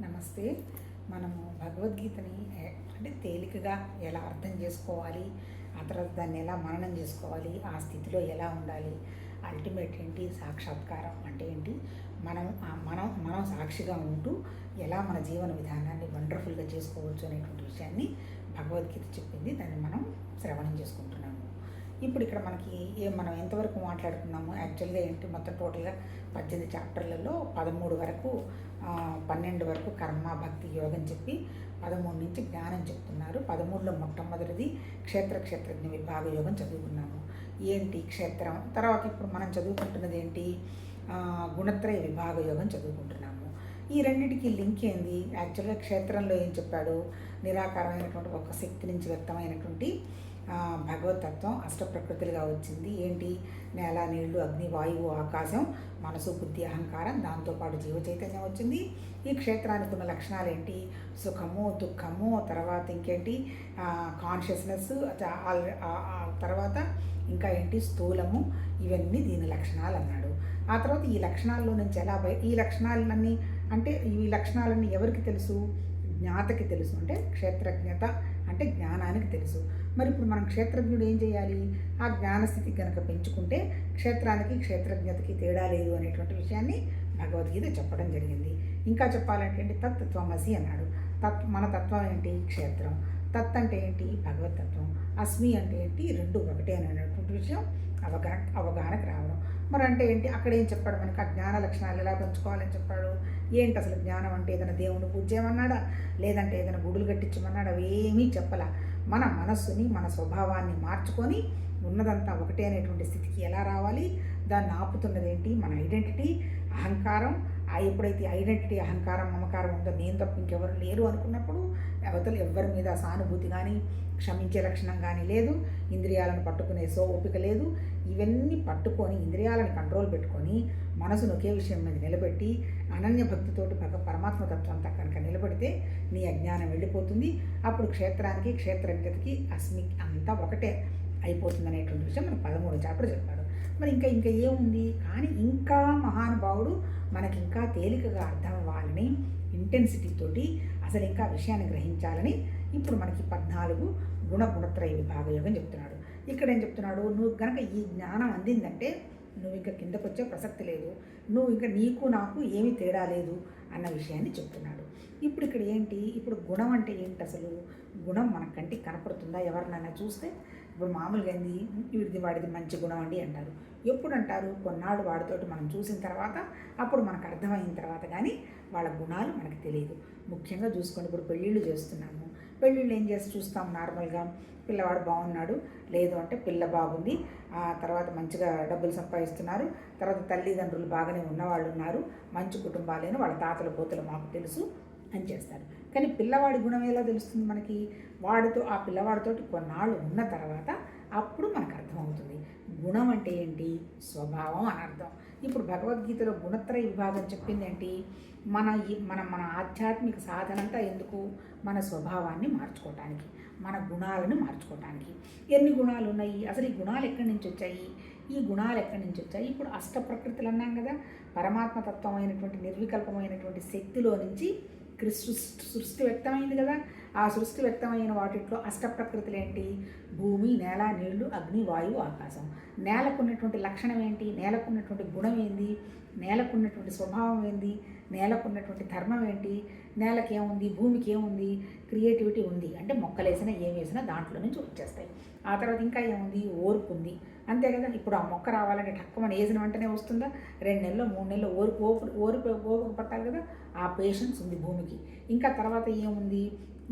నమస్తే. మనము భగవద్గీతని అంటే తేలికగా ఎలా అర్థం చేసుకోవాలి, ఆ తర్వాత దాన్ని ఎలా మననం చేసుకోవాలి, ఆ స్థితిలో ఎలా ఉండాలి, అల్టిమేట్ ఏంటి, సాక్షాత్కారం అంటే ఏంటి, మనం సాక్షిగా ఉంటూ ఎలా మన జీవన విధానాన్ని వండర్ఫుల్గా చేసుకోవచ్చు అనేటువంటి విషయాన్ని భగవద్గీత చెప్పింది. దాన్ని మనం శ్రవణం చేసుకుంటున్నాము. ఇప్పుడు ఇక్కడ మనం ఎంతవరకు మాట్లాడుకున్నాము, యాక్చువల్గా ఏంటి, మొత్తం టోటల్గా 18 చాప్టర్లలో 13 వరకు 12 వరకు కర్మ భక్తి యోగం చెప్పి 13 నుంచి జ్ఞానం చెప్తున్నారు. 13లో మొట్టమొదటిది క్షేత్రజ్ఞ విభాగ యోగం చదువుకున్నాము. ఏంటి క్షేత్రం, తర్వాత ఇప్పుడు మనం చదువుకుంటున్నది ఏంటి, గుణత్రయ విభాగ యోగం చదువుకుంటున్నాము. ఈ రెండింటికి లింక్ ఏంది, యాక్చువల్గా క్షేత్రంలో ఏం చెప్పాడు, నిరాకారమైనటువంటి ఒక శక్తి నుంచి వ్యక్తమైనటువంటి భగవతత్వం అష్టప్రకృతులుగా వచ్చింది. ఏంటి, నేల, నీళ్లు, అగ్ని, వాయువు, ఆకాశం, మనసు, బుద్ధి, అహంకారం, దాంతోపాటు జీవ చైతన్యం వచ్చింది. ఈ క్షేత్రానికి ఉన్న లక్షణాలు ఏంటి, సుఖము, దుఃఖము, తర్వాత ఇంకేంటి కాన్షియస్నెస్, తర్వాత ఇంకా ఏంటి స్థూలము, ఇవన్నీ దీని లక్షణాలు అన్నాడు. ఆ తర్వాత ఈ లక్షణాల్లో నుంచి ఈ లక్షణాలన్నీ ఎవరికి తెలుసు, జ్ఞాతకి తెలుసు. అంటే క్షేత్రజ్ఞత అంటే జ్ఞానానికి తెలుసు. మరి ఇప్పుడు మనం క్షేత్రజ్ఞుడు ఏం చేయాలి, ఆ జ్ఞానస్థితి కనుక పెంచుకుంటే క్షేత్రానికి క్షేత్రజ్ఞతకి తేడా లేదు అనేటువంటి విషయాన్ని భగవద్గీత చెప్పడం జరిగింది. ఇంకా చెప్పాలంటే ఏంటి, తత్వమసి అన్నాడు. మన తత్వం ఏంటి, క్షేత్రం. తత్ అంటే ఏంటి, భగవతత్వం. అస్మి అంటే ఏంటి, రెండు ఒకటే అనేటువంటి విషయం అవగాహనకు రావడం. మరి అంటే ఏంటి, అక్కడ ఏం చెప్పాడు, మనకు ఆ జ్ఞాన లక్షణాలు ఎలా పెంచుకోవాలని చెప్పాడు. ఏంటి అసలు జ్ఞానం అంటే, ఏదైనా దేవుని పూజ చేయమన్నాడా, లేదంటే ఏదైనా గుడులు కట్టించమన్నాడా, అవేమీ చెప్పలా. మన మనస్సుని, మన స్వభావాన్ని మార్చుకొని ఉన్నదంతా ఒకటే అనేటువంటి స్థితికి ఎలా రావాలి, దాన్ని ఆపుతున్నది ఏంటి, మన ఐడెంటిటీ, అహంకారం. ఎప్పుడైతే ఐడెంటిటీ, అహంకారం, మమకారం ఉందో, నేను తప్ప ఇంకెవరు లేరు అనుకున్నప్పుడు అవతలు ఎవరి మీద సానుభూతి కానీ, క్షమించే లక్షణం కానీ లేదు, ఇంద్రియాలను పట్టుకునే ఓపిక లేదు. ఇవన్నీ పట్టుకొని ఇంద్రియాలను కంట్రోల్ పెట్టుకొని మనసును ఒకే విషయం మీద నిలబెట్టి అనన్య భక్తితోటి పరమాత్మ తత్వంతో కనుక నిలబెడితే నీ అజ్ఞానం వెళ్ళిపోతుంది. అప్పుడు క్షేత్రానికి, క్షేత్రజ్ఞతకి, అస్మి అంతా ఒకటే అయిపోతుంది అనేటువంటి విషయం మనకు 13 చాప్టర్ చెప్పాడు. మరి ఇంకా ఏముంది, కానీ ఇంకా మహానుభావుడు మనకి ఇంకా తేలికగా అర్థం అవ్వాలని, ఇంటెన్సిటీతోటి అసలు ఇంకా విషయాన్ని గ్రహించాలని ఇప్పుడు మనకి 14 గుణత్రయ విభాగ యోగం చెప్తున్నాడు. ఇక్కడ ఏం చెప్తున్నాడు, నువ్వు కనుక ఈ జ్ఞానం అందిందంటే నువ్వు ఇంకా కిందకు వచ్చే ప్రసక్తి లేదు, నువ్వు ఇంకా నీకు నాకు ఏమీ తేడా లేదు అన్న విషయాన్ని చెప్తున్నాడు. ఇప్పుడు ఇక్కడ ఏంటి, ఇప్పుడు గుణం అంటే ఏంటి, అసలు గుణం మన కంటికి కనపడుతుందా, ఎవరినైనా చూస్తే. ఇప్పుడు మామూలుగా ఏంది, వాడిది మంచి గుణం అండి అంటారు. ఎప్పుడు అంటారు, కొన్నాళ్ళు వాడితోటి మనం చూసిన తర్వాత, అప్పుడు మనకు అర్థమైన తర్వాత కానీ వాళ్ళ గుణాలు మనకు తెలియదు. ముఖ్యంగా చూసుకోండి, ఇప్పుడు పెళ్ళిళ్ళు చేస్తున్నాము. పెళ్ళిళ్ళు ఏం చేసి చూస్తాం, నార్మల్గా పిల్లవాడు బాగున్నాడు, లేదు అంటే పిల్ల బాగుంది, తర్వాత మంచిగా డబ్బులు సంపాదిస్తున్నారు, తర్వాత తల్లిదండ్రులు బాగానే ఉన్నవాళ్ళు ఉన్నారు, మంచి కుటుంబాలేను, వాళ్ళ తాతల పోతలు మాకు తెలుసు అని చేస్తారు. కానీ పిల్లవాడి గుణం ఎలా తెలుస్తుంది మనకి, ఆ పిల్లవాడితోటి కొన్నాళ్ళు ఉన్న తర్వాత అప్పుడు మనకు అర్థమవుతుంది. గుణం అంటే ఏంటి, స్వభావం అని అర్థం. ఇప్పుడు భగవద్గీతలో గుణత్రయ విభాగం చెప్పింది ఏంటి, మన ఆధ్యాత్మిక సాధనంతా ఎందుకు, మన స్వభావాన్ని మార్చుకోవటానికి, మన గుణాలను మార్చుకోవటానికి. ఎన్ని గుణాలు ఉన్నాయి, అసలు ఈ గుణాలు ఎక్కడి నుంచి వచ్చాయి, ఇప్పుడు అష్టప్రకృతులు అన్నాం కదా, పరమాత్మతత్వమైనటువంటి నిర్వికల్పమైనటువంటి శక్తిలో నుంచి సృష్టి వ్యక్తమైంది కదా. ఆ సృష్టి వ్యక్తమైన వాటిలో అష్టప్రకృతులు ఏంటి, భూమి, నేల, నీళ్లు, అగ్ని, వాయువు, ఆకాశం. నేలకున్నటువంటి లక్షణం ఏంటి, నేలకున్నటువంటి గుణం ఏంది, నేలకున్నటువంటి స్వభావం ఏంది, నేలకున్నటువంటి ధర్మం ఏంటి, నేలకి ఏముంది, భూమికి ఏముంది, క్రియేటివిటీ ఉంది. అంటే మొక్కలేసినా ఏం వేసినా దాంట్లో నుంచి వచ్చేస్తాయి. ఆ తర్వాత ఇంకా ఏముంది, ఓర్పు ఉంది. అంతే కదా, ఇప్పుడు ఆ మొక్క రావాలంటే టక్కుమని వేసిన వెంటనే వస్తుందా, 2 నెలలు 3 నెలలు ఓర్పు పట్టాలి కదా, ఆ పేషెన్స్ ఉంది భూమికి. ఇంకా తర్వాత ఏముంది,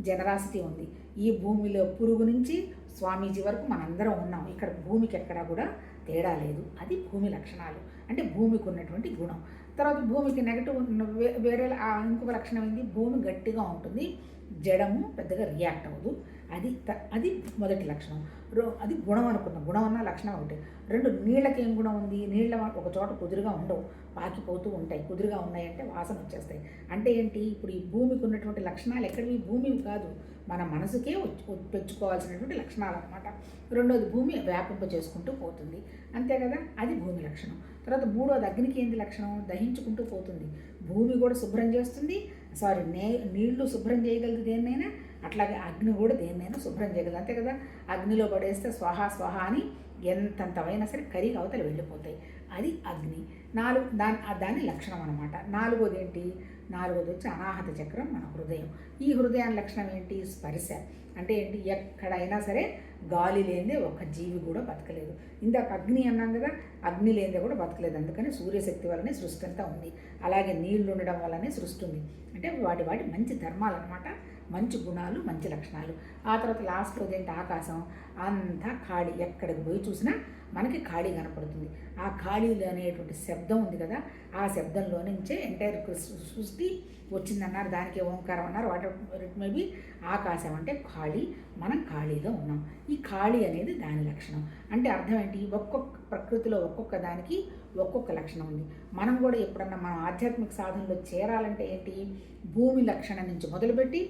జనరాసిటీ ఉంది. ఈ భూమిలో పురుగు నుంచి స్వామీజీ వరకు మనందరం ఉన్నాం. ఇక్కడ భూమికి ఎక్కడా కూడా తేడా లేదు. అది భూమి లక్షణాలు, అంటే భూమికి ఉన్నటువంటి గుణం. తర్వాత భూమికి నెగటివ్ వేరే ఇంకొక లక్షణం ఏంది, భూమి గట్టిగా ఉంటుంది, జడము పెద్దగా రియాక్ట్ అవ్వదు. అది మొదటి లక్షణం. అది గుణం అనుకున్నాం, గుణం అన్న లక్షణం ఒకటి. 2, నీళ్ళకి ఏం గుణం ఉంది, నీళ్ళ ఒక చోట కుదురుగా ఉండవు, పాకిపోతూ ఉంటాయి. కుదురుగా ఉన్నాయంటే వాసన వచ్చేస్తాయి. అంటే ఏంటి, ఇప్పుడు ఈ భూమికి ఉన్నటువంటి లక్షణాలు ఎక్కడివి, భూమివి కాదు, మన మనసుకే పెంచుకోవాల్సినటువంటి లక్షణాలు అనమాట. రెండోది, భూమి వ్యాపింప చేసుకుంటూ పోతుంది, అంతే కదా, అది భూమి లక్షణం. తర్వాత 3వది, అగ్నికి ఏంది లక్షణం, దహించుకుంటూ పోతుంది. భూమి కూడా శుభ్రం చేస్తుంది, సారీ నీళ్లు శుభ్రం చేయగలదు దేన్నైనా, అట్లాగే అగ్ని కూడా దేన్నైనా శుభ్రం చేయగలదు. అంతే కదా, అగ్నిలో పడేస్తే స్వాహ స్వాహ అని ఎంతంతవైనా సరే కరిగి అవతల వెళ్ళిపోతాయి. అది అగ్ని. దాని లక్షణం అనమాట. నాలుగోది వచ్చి అనాహత చక్రం, మన హృదయం. ఈ హృదయాన్ని లక్షణం ఏంటి? స్పర్శ. అంటే ఏంటి? ఎక్కడైనా సరే గాలి లేనిదే ఒక జీవి కూడా బతకలేదు. ఇందాక అగ్ని అన్నాం కదా, అగ్ని లేనిదే కూడా బతకలేదు. అందుకని సూర్యశక్తి వల్లనే సృష్టి అంతా ఉంది. అలాగే నీళ్లు ఉండడం వల్లనే సృష్టి ఉంది. అంటే వాటి మంచి ధర్మాలు అనమాట, మంచి గుణాలు, మంచి లక్షణాలు. ఆ తర్వాత లాస్ట్లో ఏంటి? ఆకాశం. అంతా ఖాళీ, ఎక్కడికి పోయి చూసినా మనకి ఖాళీ కనపడుతుంది. ఆ ఖాళీలో అనేటువంటి శబ్దం ఉంది కదా, ఆ శబ్దంలో నుంచే ఎంటైర్ సృష్టి వచ్చిందన్నారు. దానికి ఓంకారం అన్నారు. వాటి మేబీ ఆకాశం అంటే ఖాళీ, మనం ఖాళీలో ఉన్నాం. ఈ ఖాళీ అనేది దాని లక్షణం. అంటే అర్థం ఏంటి? ఒక్కొక్క ప్రకృతిలో ఒక్కొక్క దానికి ఒక్కొక్క లక్షణం ఉంది. మనం కూడా ఎప్పుడన్నా మనం ఆధ్యాత్మిక సాధనలో చేరాలంటే ఏంటి? భూమి లక్షణం నుంచి మొదలుపెట్టి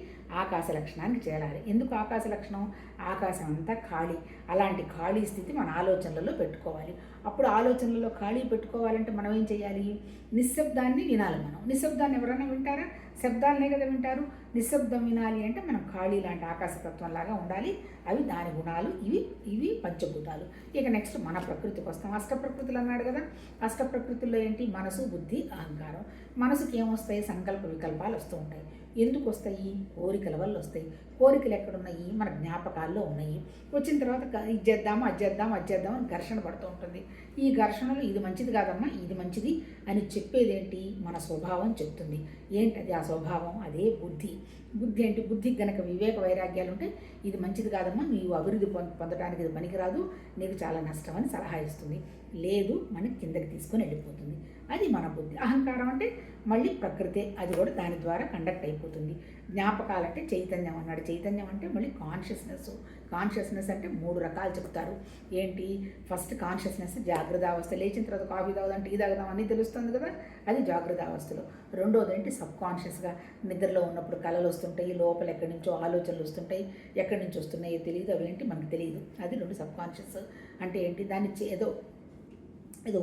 ఆకాశ లక్షణానికి చేరాలి. ఎందుకు ఆకాశ లక్షణం? ఆకాశం అంతా ఖాళీ. అలాంటి ఖాళీ స్థితి మన ఆలోచనలలో పెట్టుకోవాలి. అప్పుడు ఆలోచనలలో ఖాళీ పెట్టుకోవాలంటే మనం ఏం చేయాలి? నిశ్శబ్దాన్ని వినాలి. మనం నిశ్శబ్దాన్ని ఎవరైనా వింటారా? శబ్దాలనే కదా వింటారు. నిశ్శబ్దం వినాలి అంటే మనం ఖాళీ లాంటి ఆకాశతత్వంలాగా ఉండాలి. అవి దాని గుణాలు. ఇవి పంచభూతాలు. ఇక నెక్స్ట్ మన ప్రకృతికి వస్తాం. అష్టప్రకృతులు అన్నాడు కదా. అష్టప్రకృతుల్లో ఏంటి? మనసు, బుద్ధి, అహంకారం. మనసుకి ఏమొస్తాయి? సంకల్ప వికల్పాలు వస్తూ ఉంటాయి. ఎందుకు వస్తాయి? కోరికల వల్ల వస్తాయి. కోరికలు ఎక్కడున్నాయి? మన జ్ఞాపకాల్లో ఉన్నాయి. వచ్చిన తర్వాత ఇది చేద్దాము, అది చేద్దాం అని ఘర్షణ పడుతూ ఉంటుంది. ఈ ఘర్షణలో ఇది మంచిది కాదమ్మా, ఇది మంచిది అని చెప్పేదేంటి? మన స్వభావం చెప్తుంది. ఏంటది ఆ స్వభావం? అదే బుద్ధి. బుద్ధి ఏంటి? బుద్ధికి గనక వివేక వైరాగ్యాలు ఉంటే ఇది మంచిది కాదమ్మా, నీవు అభివృద్ధి పొందడానికి ఇది పనికిరాదు, నీకు చాలా నష్టం అని సలహా ఇస్తుంది. లేదు, మనకి కిందకి తీసుకొని వెళ్ళిపోతుంది. అది మన బుద్ధి. అహంకారం అంటే మళ్ళీ ప్రకృతే, అది కూడా దాని ద్వారా కండక్ట్ అయిపోతుంది. జ్ఞాపకాలంటే చైతన్యం అన్నాడు. చైతన్యం అంటే మళ్ళీ కాన్షియస్నెస్ అంటే 3 రకాలు చెప్తారు. ఏంటి? ఫస్ట్ కాన్షియస్నెస్ జాగ్రత్త అవస్థ. లేచిన తర్వాత కాఫీ తాగుదాం, టీ తాగుదాం అన్నీ తెలుస్తుంది కదా, అది జాగ్రత్త అవస్థలో. రెండోది ఏంటి? సబ్ కాన్షియస్గా నిద్రలో ఉన్నప్పుడు కళలు వస్తుంటాయి, లోపల ఎక్కడి నుంచో ఆలోచనలు వస్తుంటాయి, ఎక్కడి నుంచి వస్తున్నాయో తెలియదు, అవేంటి మనకు తెలియదు. అది 2 సబ్ కాన్షియస్. అంటే ఏంటి? దాన్ని ఏదో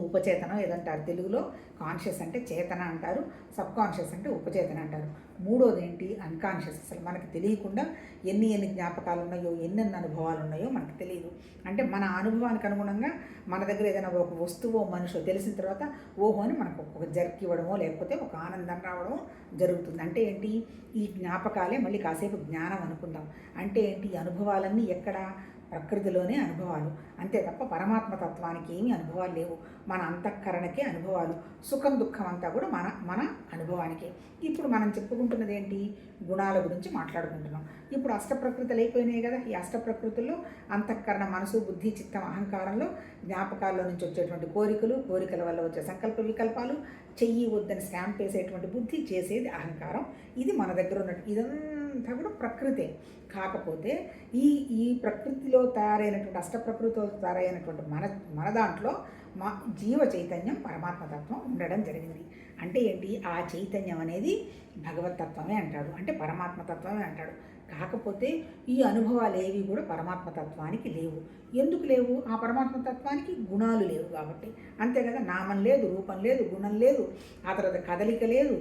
ఉపచేతనం ఏదంటారు తెలుగులో. కాన్షియస్ అంటే చేతన అంటారు, సబ్ కాన్షియస్ అంటే ఉపచేతన అంటారు. మూడోది ఏంటి? అన్కాన్షియస్. అసలు మనకు తెలియకుండా ఎన్ని జ్ఞాపకాలు ఉన్నాయో, ఎన్నెన్ని అనుభవాలు ఉన్నాయో మనకు తెలియదు. అంటే మన అనుభవానికి అనుగుణంగా మన దగ్గర ఏదైనా ఒక వస్తువో మనిషో తెలిసిన తర్వాత ఓహో అని మనకు ఒక జర్క్ ఇవ్వడమో లేకపోతే ఒక ఆనందం రావడమో జరుగుతుంది. అంటే ఏంటి? ఈ జ్ఞాపకాలే మళ్ళీ కాసేపు జ్ఞానం అనుకుందాం. అంటే ఏంటి? ఈ అనుభవాలన్నీ ఎక్కడ? ప్రకృతిలోనే అనుభవాలు. అంతే తప్ప పరమాత్మ తత్వానికి ఏమీ అనుభవాలు లేవు. మన అంతఃకరణకే అనుభవాలు. సుఖం దుఃఖం అంతా కూడా మన అనుభవానికే. ఇప్పుడు మనం చెప్పుకుంటున్నది ఏంటి? గుణాల గురించి మాట్లాడుకుంటున్నాం. ఇప్పుడు అష్టప్రకృతులు అయిపోయినాయి కదా. ఈ అష్టప్రకృతుల్లో అంతఃకరణ, మనసు, బుద్ధి, చిత్తం, అహంకారంలో జ్ఞాపకాల్లో నుంచి వచ్చేటువంటి కోరికల వల్ల వచ్చే సంకల్ప వికల్పాలు, చెయ్యి వద్దని స్టాంప్ వేసేటువంటి బుద్ధి, చేసేది అహంకారం. ఇది మన దగ్గర ఉన్నట్టు ఇదంతా కూడా ప్రకృతే. కాకపోతే ఈ ప్రకృతిలో తయారైనటువంటి అష్టప్రకృతిలో తయారైనటువంటి మన దాంట్లో మా జీవ చైతన్యం, పరమాత్మతత్వం ఉండడం జరిగింది. అంటే ఏంటి? ఆ చైతన్యం అనేది భగవతత్వమే అంటాడు, అంటే పరమాత్మతత్వమే అంటాడు. కాకపోతే ఈ అనుభవాలు ఏవి కూడా పరమాత్మతత్వానికి లేవు. ఎందుకు లేవు? ఆ పరమాత్మతత్వానికి గుణాలు లేవు కాబట్టి. అంతే కదా, నామం లేదు, రూపం లేదు, గుణం లేదు, ఆ తర్వాత కదలిక లేదు.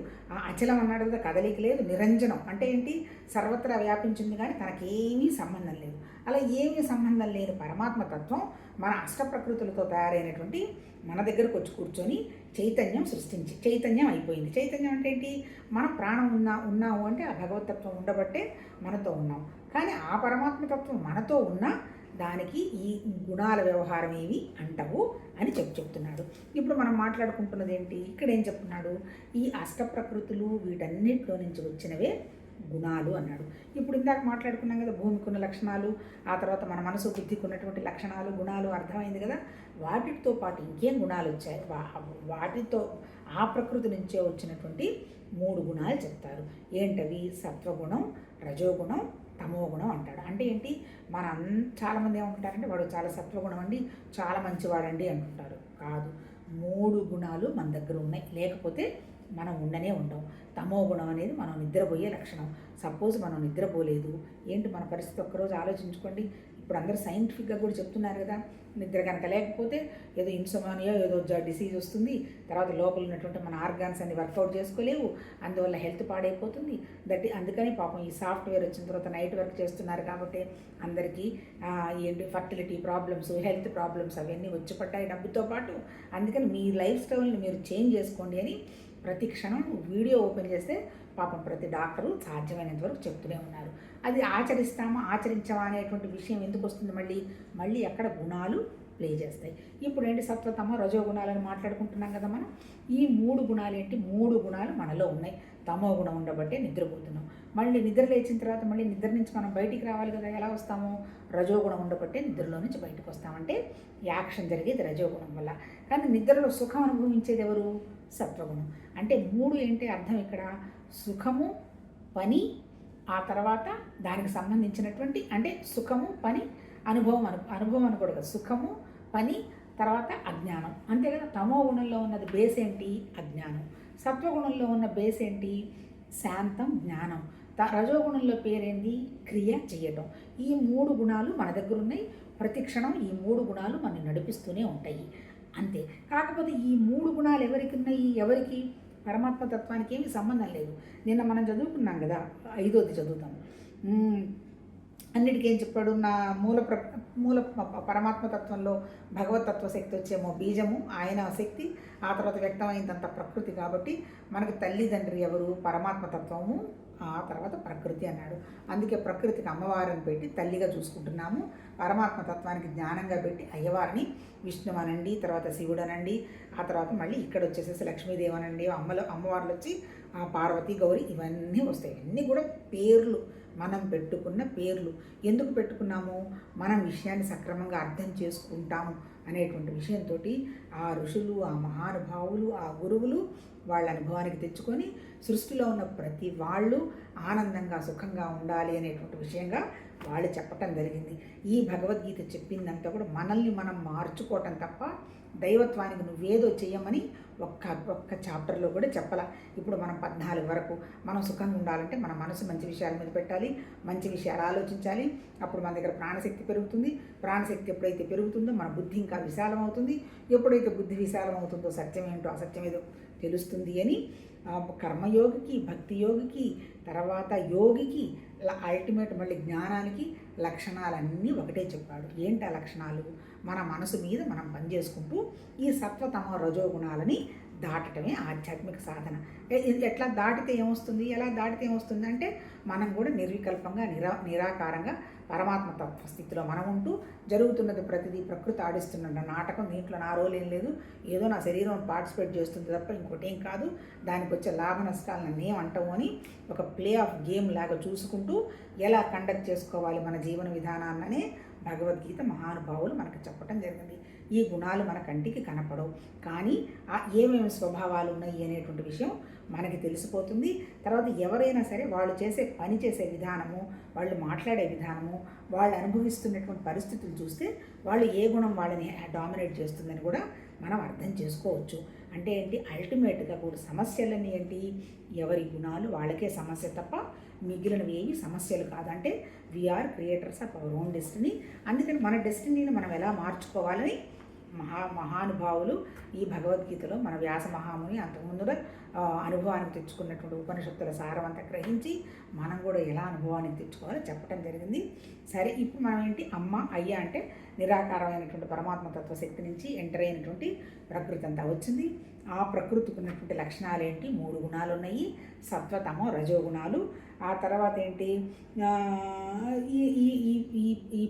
అచలం అన్నాడు కదా, కదలిక లేదు. నిరంజనం అంటే ఏంటి? సర్వత్రా వ్యాపించింది కానీ తనకేమీ సంబంధం లేదు. అలా ఏమీ సంబంధం లేని పరమాత్మతత్వం మన అష్టప్రకృతులతో తయారైనటువంటి మన దగ్గరకు వచ్చి కూర్చొని చైతన్యం సృష్టించి చైతన్యం అయిపోయింది. చైతన్యం అంటే ఏంటి? మన ప్రాణం ఉన్నాము అంటే ఆ భగవతత్వం ఉండబట్టే మనతో ఉన్నాం. కానీ ఆ పరమాత్మతత్వం మనతో ఉన్నా దానికి ఈ గుణాల వ్యవహారం ఏవి అంటవు అని చెప్తున్నాడు. ఇప్పుడు మనం మాట్లాడుకుంటున్నది ఏంటి? ఇక్కడ ఏం చెప్తున్నాడు? ఈ అష్టప్రకృతులు వీటన్నిటిలో నుంచి వచ్చినవే గుణాలు అన్నాడు. ఇప్పుడు ఇందాక మాట్లాడుకున్నాం కదా, భూమికి ఉన్న లక్షణాలు, ఆ తర్వాత మన మనసు బుద్ధికి ఉన్నటువంటి లక్షణాలు, గుణాలు అర్థమైంది కదా. వాటితో పాటు ఇంకేం గుణాలు వచ్చాయి? వాటితో ఆ ప్రకృతి నుంచే వచ్చినటువంటి 3 గుణాలు చెప్తారు. ఏంటవి? సత్వగుణం, రజోగుణం, తమోగుణం అంటాడు. అంటే ఏంటి? చాలామంది ఏమంటారంటే వాడు చాలా సత్వగుణం అండి, చాలా మంచివాడండి అంటుంటారు. కాదు, 3 గుణాలు మన దగ్గర ఉన్నాయి, లేకపోతే మనం ఉండనే ఉండం. తమో గుణం అనేది మనం నిద్రపోయే లక్షణం. సపోజ్ మనం నిద్రపోలేదు, ఏంటి మన పరిస్థితి? ఒక్కరోజు ఆలోచించుకోండి. ఇప్పుడు అందరూ సైంటిఫిక్గా కూడా చెప్తున్నారు కదా, నిద్ర కనుక లేకపోతే ఏదో ఇన్సోమానియా ఏదో డిసీజ్ వస్తుంది, తర్వాత లోపల ఉన్నటువంటి మన ఆర్గాన్స్ అన్ని వర్కౌట్ చేసుకోలేవు, అందువల్ల హెల్త్ పాడైపోతుంది. అందుకని పాపం ఈ సాఫ్ట్వేర్ వచ్చిన తర్వాత నైట్ వర్క్ చేస్తున్నారు కాబట్టి అందరికీ ఏంటి ఫర్టిలిటీ ప్రాబ్లమ్స్, హెల్త్ ప్రాబ్లమ్స్ అవన్నీ వచ్చి పడ్డాయి డబ్బుతో పాటు. అందుకని మీ లైఫ్ స్టైల్ని మీరు చేంజ్ చేసుకోండి అని ప్రతి క్షణం వీడియో ఓపెన్ చేస్తే పాపం ప్రతి డాక్టరు సాధ్యమైనంత వరకు చెప్తూనే ఉన్నారు. అది ఆచరించామా అనేటువంటి విషయం ఎందుకు వస్తుంది? మళ్ళీ ఎక్కడ గుణాలు ప్లే చేస్తాయి. ఇప్పుడు ఏంటి సత్వతమ రజో గుణాలని మాట్లాడుకుంటున్నాం కదా మనం. ఈ 3 గుణాలు ఏంటి? 3 గుణాలు మనలో ఉన్నాయి. తమో గుణం ఉండబట్టే నిద్రపోతున్నాం. మళ్ళీ నిద్ర లేచిన తర్వాత మళ్ళీ నిద్ర నుంచి మనం బయటికి రావాలి కదా. ఎలా వస్తాము? రజోగుణం ఉండబట్టే నిద్రలో నుంచి బయటకు వస్తామంటే యాక్షన్ జరిగేది రజోగుణం వల్ల. కానీ నిద్రలో సుఖం అనుభవించేది ఎవరు? సత్వగుణం. అంటే 3 ఏంటి అర్థం ఇక్కడ? సుఖము, పని, ఆ తర్వాత దానికి సంబంధించినటువంటి అంటే సుఖము, పని, అనుభవం అనకూడదు. సుఖము, పని, తర్వాత అజ్ఞానం. అంతే కదా. తమో గుణంలో ఉన్నది బేస్ ఏంటి? అజ్ఞానం. సత్వగుణంలో ఉన్న బేస్ ఏంటి? శాంతం, జ్ఞానం. రజోగుణంలో పేరేంది? క్రియ చేయటం. ఈ 3 గుణాలు మన దగ్గర ఉన్నాయి. ప్రతి క్షణం ఈ 3 గుణాలు మనం నడిపిస్తూనే ఉంటాయి అంతే. కాకపోతే ఈ 3 గుణాలు ఎవరికి ఉన్నాయి? ఎవరికి? పరమాత్మ తత్వానికి ఏమీ సంబంధం లేదు. నిన్న మనం చదువుకున్నాం కదా, 5వది చదువుతాం. అన్నిటికీ ఏం చెప్పాడు? నా మూల పరమాత్మ తత్వంలో భగవతత్వ శక్తి వచ్చేమో బీజము, ఆయన శక్తి, ఆ తర్వాత వ్యక్తమైందంత ప్రకృతి. కాబట్టి మనకి తల్లిదండ్రి ఎవరు? పరమాత్మ తత్వము, ఆ తర్వాత ప్రకృతి అన్నాడు. అందుకే ప్రకృతికి అమ్మవారిని పెట్టి తల్లిగా చూసుకుంటున్నాము, పరమాత్మ తత్వానికి జ్ఞానంగా పెట్టి అయ్యవారిని విష్ణువు అనండి, తర్వాత శివుడు అనండి, ఆ తర్వాత మళ్ళీ ఇక్కడ వచ్చేసేసి లక్ష్మీదేవి అనండి, అమ్మవార్లు వచ్చి పార్వతి, గౌరీ ఇవన్నీ వస్తాయి. ఇవన్నీ కూడా పేర్లు, మనం పెట్టుకున్న పేర్లు. ఎందుకు పెట్టుకున్నాము? మనం విషయాన్ని సక్రమంగా అర్థం చేసుకుంటాము అనేటువంటి విషయంతో ఆ ఋషులు, ఆ మహానుభావులు, ఆ గురువులు వాళ్ళ అనుభవానికి తెచ్చుకొని సృష్టిలో ఉన్న ప్రతి వాళ్ళు ఆనందంగా సుఖంగా ఉండాలి అనేటువంటి విషయంగా వాళ్ళు చెప్పటం జరిగింది. ఈ భగవద్గీత చెప్పిందంతా కూడా మనల్ని మనం మార్చుకోవటం తప్ప దైవత్వానికి నువ్వేదో చెయ్యమని ఒక్క చాప్టర్లో కూడా చెప్పాల. ఇప్పుడు మనం 14 వరకు మనం సుఖంగా ఉండాలంటే మన మనసు మంచి విషయాల మీద పెట్టాలి, మంచి విషయాలు ఆలోచించాలి. అప్పుడు మన దగ్గర ప్రాణశక్తి పెరుగుతుంది. ప్రాణశక్తి ఎప్పుడైతే పెరుగుతుందో మన బుద్ధి ఇంకా విశాలం అవుతుంది. ఎప్పుడైతే బుద్ధి విశాలం అవుతుందో సత్యం ఏంటో అసత్యమేదో తెలుస్తుంది అని కర్మయోగికి, భక్తి యోగికి, తర్వాత యోగికి, అల్టిమేట్ మళ్ళీ జ్ఞానానికి లక్షణాలన్నీ ఒకటే చెప్పాడు. ఏంటి ఆ లక్షణాలు? మన మనసు మీద మనం పనిచేసుకుంటూ ఈ సత్వతమ రజోగుణాలని దాటటమే ఆధ్యాత్మిక సాధన. ఎట్లా దాటితే ఏమొస్తుంది? ఎలా దాటితే ఏమొస్తుంది అంటే మనం కూడా నిర్వికల్పంగా నిరాకారంగా పరమాత్మ తత్వ స్థితిలో మనం ఉంటూ జరుగుతున్నది ప్రతిదీ ప్రకృతి ఆడిస్తున్న నాటకం, దీంట్లో నా రోల్ ఏం లేదు, ఏదో నా శరీరం పార్టిసిపేట్ చేస్తుంది తప్ప ఇంకోటి ఏం కాదు, దానికి వచ్చే లాభ నష్టాలను నేను అంటాము అని ఒక ప్లే ఆఫ్ గేమ్ లాగా చూసుకుంటూ ఎలా కండక్ట్ చేసుకోవాలి మన జీవన విధానాన్ననే భగవద్గీత మహానుభావులు మనకు చెప్పడం జరిగింది. ఈ గుణాలు మన కంటికి కనపడవు, కానీ ఏమేమి స్వభావాలు ఉన్నాయి అనేటువంటి విషయం మనకి తెలిసిపోతుంది. తర్వాత ఎవరైనా సరే వాళ్ళు పని చేసే విధానము, వాళ్ళు మాట్లాడే విధానము, వాళ్ళు అనుభవిస్తున్నటువంటి పరిస్థితులు చూస్తే వాళ్ళు ఏ గుణం వాళ్ళని డామినేట్ చేస్తుందని కూడా మనం అర్థం చేసుకోవచ్చు. అంటే ఏంటి? అల్టిమేట్గా కూడా సమస్యలన్నీ ఏంటి? ఎవరి గుణాలు వాళ్ళకే సమస్య తప్ప మిగిలినవి ఏవి సమస్యలు కాదంటే we are creators of our own destiny. అందుకని మన డెస్టినీని మనం ఎలా మార్చుకోవాలని మహానుభావులు ఈ భగవద్గీతలో మన వ్యాస మహాముని అంతకుముందుగా అనుభవానికి తెచ్చుకున్నటువంటి ఉపనిషత్తుల సారమంతా గ్రహించి మనం కూడా ఎలా అనుభవానికి తెచ్చుకోవాలో చెప్పడం జరిగింది. సరే, ఇప్పుడు మనం ఏంటి? అమ్మ, అయ్య అంటే నిరాకారమైనటువంటి పరమాత్మ తత్వశక్తి నుంచి ఎంటర్ అయినటువంటి ప్రకృతి అంతా వచ్చింది. ఆ ప్రకృతికి ఉన్నటువంటి లక్షణాలు ఏంటి? 3 గుణాలు ఉన్నాయి, సత్వతమో రజోగుణాలు. ఆ తర్వాత ఏంటి? ఈ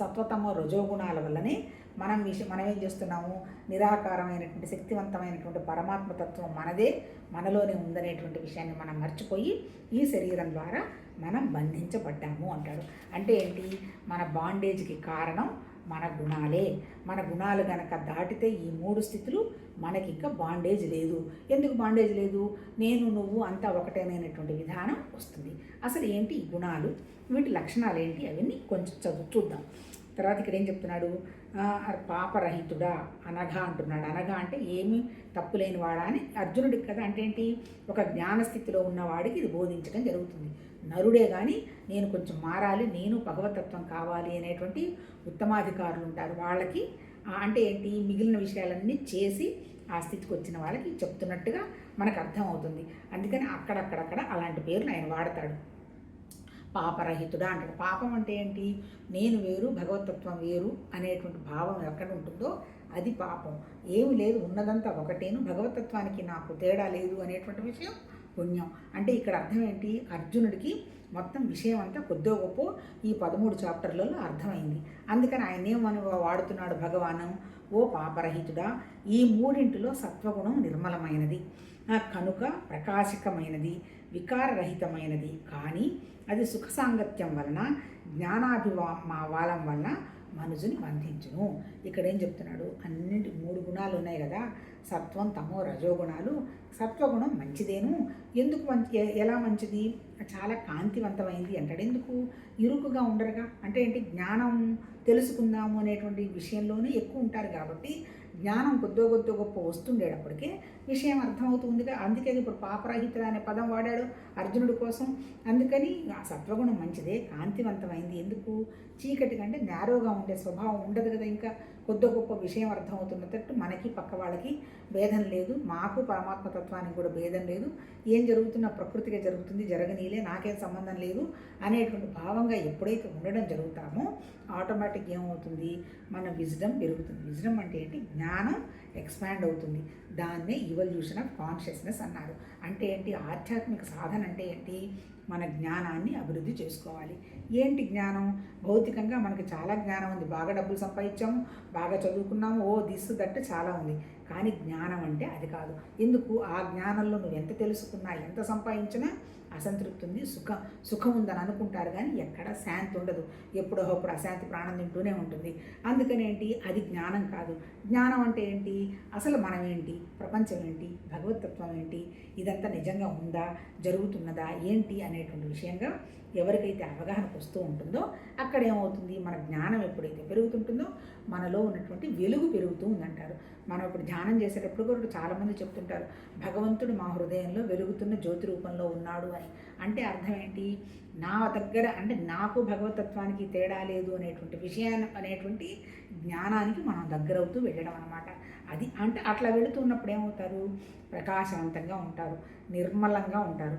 సత్వతమో రజోగుణాల వల్లనే మనం ఏం చేస్తున్నాము? నిరాకారమైనటువంటి శక్తివంతమైనటువంటి పరమాత్మతత్వం మనలోనే ఉందనేటువంటి విషయాన్ని మనం మర్చిపోయి ఈ శరీరం ద్వారా మనం బంధించబడ్డాము అంటాడు. అంటే ఏంటి? మన బాండేజ్కి కారణం మన గుణాలే. మన గుణాలు కనుక దాటితే ఈ 3 స్థితులు మనకి ఇంకా బాండేజ్ లేదు. ఎందుకు బాండేజ్ లేదు? నేను నువ్వు అంతా ఒకటేనైనటువంటి విధానం వస్తుంది. అసలు ఏంటి ఈ గుణాలు? వీటి లక్షణాలు ఏంటి? అవన్నీ కొంచెం చూద్దాం. తర్వాత ఇక్కడ ఏం చెప్తున్నాడు, పాపరహితుడా అనఘ అంటున్నాడు. అనఘ అంటే ఏమీ తప్పు లేనివాడా అని అర్జునుడికి కదా. అంటే ఏంటి, ఒక జ్ఞానస్థితిలో ఉన్నవాడికి ఇది బోధించడం జరుగుతుంది. నరుడే కానీ నేను కొంచెం మారాలి, నేను భగవతత్వం కావాలి అనేటువంటి ఉత్తమాధికారులు ఉంటారు. వాళ్ళకి అంటే ఏంటి, మిగిలిన విషయాలన్నీ చేసి ఆ స్థితికి వచ్చిన వాళ్ళకి చెప్తున్నట్టుగా మనకు అర్థమవుతుంది. అందుకని అక్కడక్కడక్కడ అలాంటి పేర్లు ఆయన వాడతాడు. పాపరహితుడా అంటాడు. పాపం అంటే ఏంటి, నేను వేరు భగవతత్వం వేరు అనేటువంటి భావం ఎక్కడ ఉంటుందో అది పాపం. ఏమి లేదు, ఉన్నదంతా ఒకటేను, భగవతత్వానికి నాకు తేడా లేదు అనేటువంటి విషయం పుణ్యం. అంటే ఇక్కడ అర్థం ఏంటి, అర్జునుడికి మొత్తం విషయం అంతా కొద్దో గొప్ప ఈ 13 చాప్టర్లలో అర్థమైంది. అందుకని ఆయన ఏమని వాడుతున్నాడు భగవాను, ఓ పాపరహితుడా, ఈ మూడింటిలో సత్వగుణం నిర్మలమైనది, కనుక ప్రకాశకమైనది, వికారరహితమైనది. కానీ అది సుఖ సాంగత్యం వలన జ్ఞానాభివాలం వలన మనుజుని బంధించును. ఇక్కడ ఏం చెప్తున్నాడు, అన్నింటి 3 గుణాలు ఉన్నాయి కదా, సత్వం తమో రజోగుణాలు. సత్వగుణం మంచిదేను, ఎందుకు ఎలా మంచిది, చాలా కాంతివంతమైంది అంటాడు. ఎందుకు, ఇరుకుగా ఉండరుగా. అంటే ఏంటి, జ్ఞానం తెలుసుకుందాము అనేటువంటి విషయంలోనే ఎక్కువ ఉంటారు కాబట్టి జ్ఞానం కొద్దో గొప్ప వస్తుండేటప్పటికే విషయం అర్థమవుతుందిగా. అందుకే ఇప్పుడు పాపరహితుడు అనే పదం వాడాడు అర్జునుడి కోసం. అందుకని ఆ సత్వగుణం మంచిదే, కాంతివంతమైంది. ఎందుకు, చీకటి కంటే నేరోగా ఉండే స్వభావం ఉండదు కదా. ఇంకా కొద్దో గొప్ప విషయం అర్థమవుతున్నట్టు మనకి పక్క వాళ్ళకి భేదం లేదు, మాకు పరమాత్మతత్వానికి కూడా భేదం లేదు, ఏం జరుగుతున్నా ప్రకృతిగా జరుగుతుంది, జరగనీలే, నాకేం సంబంధం లేదు అనేటువంటి భావంగా ఎప్పుడైతే ఉండడం జరుగుతామో ఆటోమేటిక్ ఏమవుతుంది, మన విజ్డమ్ పెరుగుతుంది. విజ్డమ్ అంటే ఏంటి, జ్ఞానం ఎక్స్పాండ్ అవుతుంది. దాన్నే ఇవల్యూషన్ ఆఫ్ కాన్షియస్నెస్ అన్నారు. అంటే ఏంటి, ఆధ్యాత్మిక సాధన అంటే ఏంటి, మన జ్ఞానాన్ని అభివృద్ధి చేసుకోవాలి. ఏంటి జ్ఞానం, భౌతికంగా మనకి చాలా జ్ఞానం ఉంది, బాగా డబ్బులు సంపాదించాము, బాగా చదువుకున్నాము, దిస్ దట్ చాలా ఉంది. కానీ జ్ఞానం అంటే అది కాదు. ఎందుకు, ఆ జ్ఞానంలో నువ్వు ఎంత తెలుసుకున్నా, ఎంత సంపాదించినా అసంతృప్తి ఉంది, సుఖం ఉందని అనుకుంటారు, కానీ ఎక్కడ శాంతి ఉండదు. ఎప్పుడో ఒకప్పుడు అశాంతి ప్రాణం తింటూనే ఉంటుంది. అందుకని ఏంటి, అది జ్ఞానం కాదు. జ్ఞానం అంటే ఏంటి, అసలు మనం ఏంటి, ప్రపంచం ఏంటి, భగవతత్వం ఏంటి, ఇదంతా నిజంగా ఉందా, జరుగుతున్నదా ఏంటి అనేటువంటి విషయంగా ఎవరికైతే అవగాహనకు వస్తూ ఉంటుందో అక్కడ ఏమవుతుంది, మన జ్ఞానం ఎప్పుడైతే పెరుగుతుంటుందో మనలో ఉన్నటువంటి వెలుగు పెరుగుతూ ఉందంటారు. మనం ఇప్పుడు ధ్యానం చేసేటప్పుడు కూడా చాలామంది చెప్తుంటారు, భగవంతుడు మా హృదయంలో వెలుగుతున్న జ్యోతి రూపంలో ఉన్నాడు అని. అంటే అర్థం ఏంటి, నా దగ్గర అంటే నాకు భగవతత్వానికి తేడా లేదు అనేటువంటి విషయాన్ని అనేటువంటి జ్ఞానానికి మనం దగ్గరవుతూ వెళ్ళడం అన్నమాట. అది అంటే అట్లా వెళుతున్నప్పుడు ఏమవుతారు, ప్రకాశవంతంగా ఉంటారు, నిర్మలంగా ఉంటారు.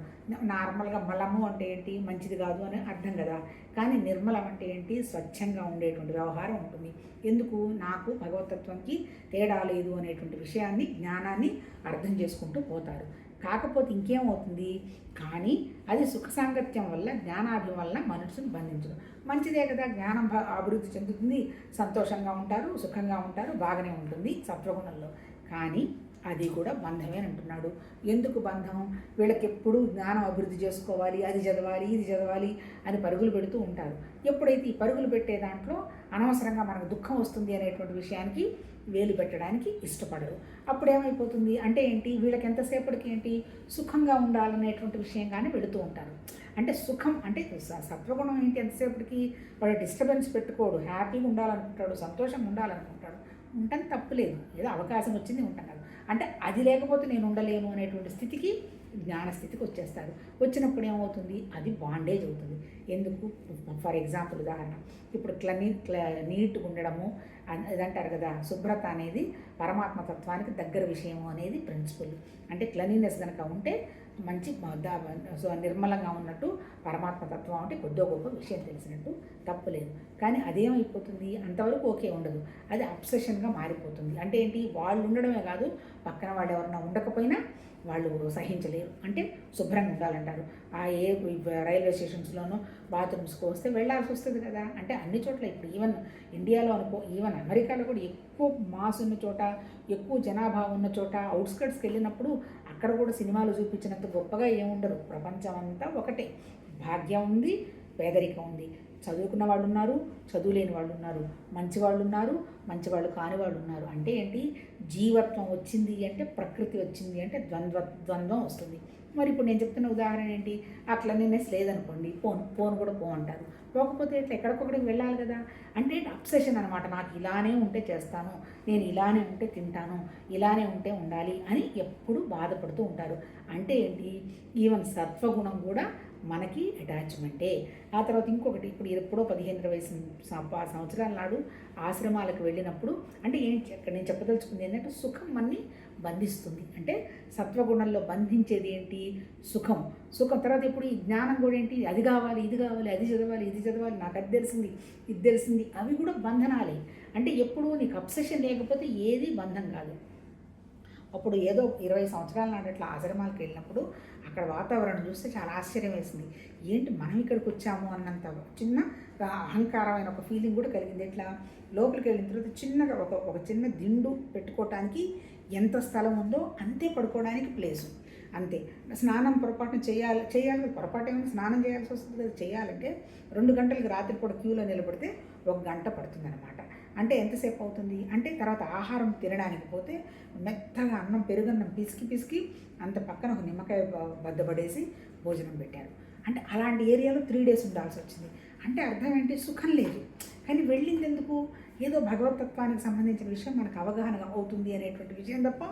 నార్మల్గా మలము అంటే ఏంటి, మంచిది కాదు అని అర్థం కదా. కానీ నిర్మలం అంటే ఏంటి, స్వచ్ఛంగా ఉండేటువంటి వ్యవహారం ఉంటుంది. ఎందుకు, నాకు భగవతత్వంకి తేడా లేదు అనేటువంటి విషయాన్ని, జ్ఞానాన్ని అర్థం చేసుకుంటూ పోతారు. కాకపోతే ఇంకేమవుతుంది, కానీ అది సుఖ సాంగత్యం వల్ల, జ్ఞానాభి వల్ల మనసును బంధించడం. మంచిదే కదా, జ్ఞానం అభివృద్ధి చెందుతుంది, సంతోషంగా ఉంటారు, సుఖంగా ఉంటారు, బాగానే ఉంటుంది సత్వగుణంలో. కానీ అది కూడా బంధమే అని అంటున్నాడు. ఎందుకు బంధం, వీళ్ళకి ఎప్పుడు జ్ఞానం అభివృద్ధి చేసుకోవాలి, అది చదవాలి, ఇది చదవాలి అని పరుగులు పెడుతూ ఉంటారు. ఎప్పుడైతే ఈ పరుగులు పెట్టే దాంట్లో అనవసరంగా మనకు దుఃఖం వస్తుంది అనేటువంటి విషయానికి వేలు పెట్టడానికి ఇష్టపడరు. అప్పుడు ఏమైపోతుంది అంటే ఏంటి, వీళ్ళకి ఎంతసేపటికి ఏంటి, సుఖంగా ఉండాలనేటువంటి విషయంగానే పెడుతూ ఉంటారు. అంటే సుఖం అంటే సత్వగుణం ఏంటి, ఎంతసేపటికి వాడు డిస్టర్బెన్స్ పెట్టుకోడు, హ్యాపీగా ఉండాలనుకుంటాడు, సంతోషంగా ఉండాలనుకుంటాడు. ఉండటం తప్పులేదు, ఏదో అవకాశం వచ్చింది ఉంటాను. అంటే అది లేకపోతే నేను ఉండలేను అనేటువంటి స్థితికి, జ్ఞానస్థితికి వచ్చేస్తారు. వచ్చినప్పుడు ఏమవుతుంది, అది బాండేజ్ అవుతుంది. ఎందుకు, ఫర్ ఎగ్జాంపుల్ ఉదాహరణ, ఇప్పుడు నీట్గా ఉండడము అదంటారు కదా, శుభ్రత అనేది పరమాత్మతత్వానికి దగ్గర విషయము అనేది ప్రిన్సిపల్. అంటే క్లీనినెస్ కనుక ఉంటే మంచి నిర్మలంగా ఉన్నట్టు, పరమాత్మతత్వం అంటే కొద్దో గొప్ప విషయం తెలిసినట్టు, తప్పులేదు. కానీ అదేమైపోతుంది, అంతవరకు ఓకే ఉండదు, అది అబ్సెషన్గా మారిపోతుంది. అంటే ఏంటి, వాళ్ళు ఉండడమే కాదు, పక్కన వాళ్ళు ఎవరైనా ఉండకపోయినా వాళ్ళు సహించలేరు. అంటే శుభ్రంగా ఉండాలంటారు. రైల్వే స్టేషన్స్లోనూ బాత్రూమ్స్కి వస్తే వెళ్ళాల్సి వస్తుంది కదా. అంటే అన్ని చోట్ల ఇప్పుడు ఈవెన్ ఇండియాలో అనుకో, ఈవెన్ అమెరికాలో కూడా ఎక్కువ మాస్ ఉన్న చోట, ఎక్కువ జనాభా ఉన్న చోట, అవుట్స్కట్స్కి వెళ్ళినప్పుడు అక్కడ కూడా సినిమాలు చూపించినంత గొప్పగా ఏముండరు. ప్రపంచం అంతా ఒకటే, భాగ్యం ఉంది, పేదరికం ఉంది, చదువుకున్న వాళ్ళు ఉన్నారు, చదువులేని వాళ్ళు ఉన్నారు, మంచి వాళ్ళు ఉన్నారు, మంచి వాళ్ళు కాని వాళ్ళు ఉన్నారు. అంటే ఏంటి, జీవత్వం వచ్చింది అంటే, ప్రకృతి వచ్చింది అంటే ద్వంద్వం వస్తుంది. మరి ఇప్పుడు నేను చెప్తున్న ఉదాహరణ ఏంటి, ఆ క్లెన్లీనెస్ లేదనుకోండి, పోను కూడా పో అంటారు. పోకపోతే ఇట్లా ఎక్కడికొక్కడికి వెళ్ళాలి కదా. అంటే అబ్సెషన్ అనమాట. నాకు ఇలానే ఉంటే చేస్తాను, నేను ఇలానే ఉంటే తింటాను, ఇలానే ఉంటే ఉండాలి అని ఎప్పుడు బాధపడుతూ ఉంటారు. అంటే ఏంటి, ఈవెన్ సత్వగుణం కూడా మనకి అటాచ్మెంటే. ఆ తర్వాత ఇంకొకటి, ఇప్పుడు ఎప్పుడో 15-20 సంవత్సరాల నాడు ఆశ్రమాలకు వెళ్ళినప్పుడు, అంటే నేను చెప్పదలుచుకుంది ఏంటంటే సుఖం మనని బంధిస్తుంది. అంటే సత్వగుణంలో బంధించేది ఏంటి, సుఖం. తర్వాత ఇప్పుడు ఈ జ్ఞానం కూడా ఏంటి, అది కావాలి, ఇది కావాలి, అది చదవాలి, ఇది చదవాలి, నాకు అది తెలిసింది, ఇది తెలిసింది, అవి కూడా బంధనాలే. అంటే ఎప్పుడు నీకు అబ్సెషన్ లేకపోతే ఏది బంధం కాదు. అప్పుడు ఏదో 20 సంవత్సరాల నాడు అట్లా ఆశ్రమాలకు వెళ్ళినప్పుడు అక్కడ వాతావరణం చూస్తే చాలా ఆశ్చర్యం వేసింది. ఏంటి మనం ఇక్కడికి వచ్చాము అన్నంత చిన్న అహంకారమైన ఒక ఫీలింగ్ కూడా కలిగింది. ఎట్లా, లోపలికి వెళ్ళిన తర్వాత చిన్నగా ఒక చిన్న దిండు పెట్టుకోవటానికి ఎంత స్థలం ఉందో అంతే పడుకోవడానికి ప్లేసు, అంతే. స్నానం పొరపాటున చేయాలి పొరపాటు ఏమైనా స్నానం చేయాల్సి వస్తుంది కదా. చేయాలంటే 2 గంటలకు రాత్రిపూట క్యూలో నిలబడితే 1 గంట పడుతుందన్నమాట. అంటే ఎంతసేపు అవుతుంది అంటే, తర్వాత ఆహారం తినడానికి పోతే మెత్తగా అన్నం, పెరుగన్నం పిసికి అంత పక్కన ఒక నిమ్మకాయ బద్దపడేసి భోజనం పెట్టారు. అంటే అలాంటి ఏరియాలో 3 days ఉండాల్సి వచ్చింది. అంటే అర్థం ఏంటి, సుఖం లేదు. కానీ వెళ్ళింది ఎందుకు, ఏదో భగవతత్వానికి సంబంధించిన విషయం మనకు అవగాహన అవుతుంది అనేటువంటి విషయం తప్ప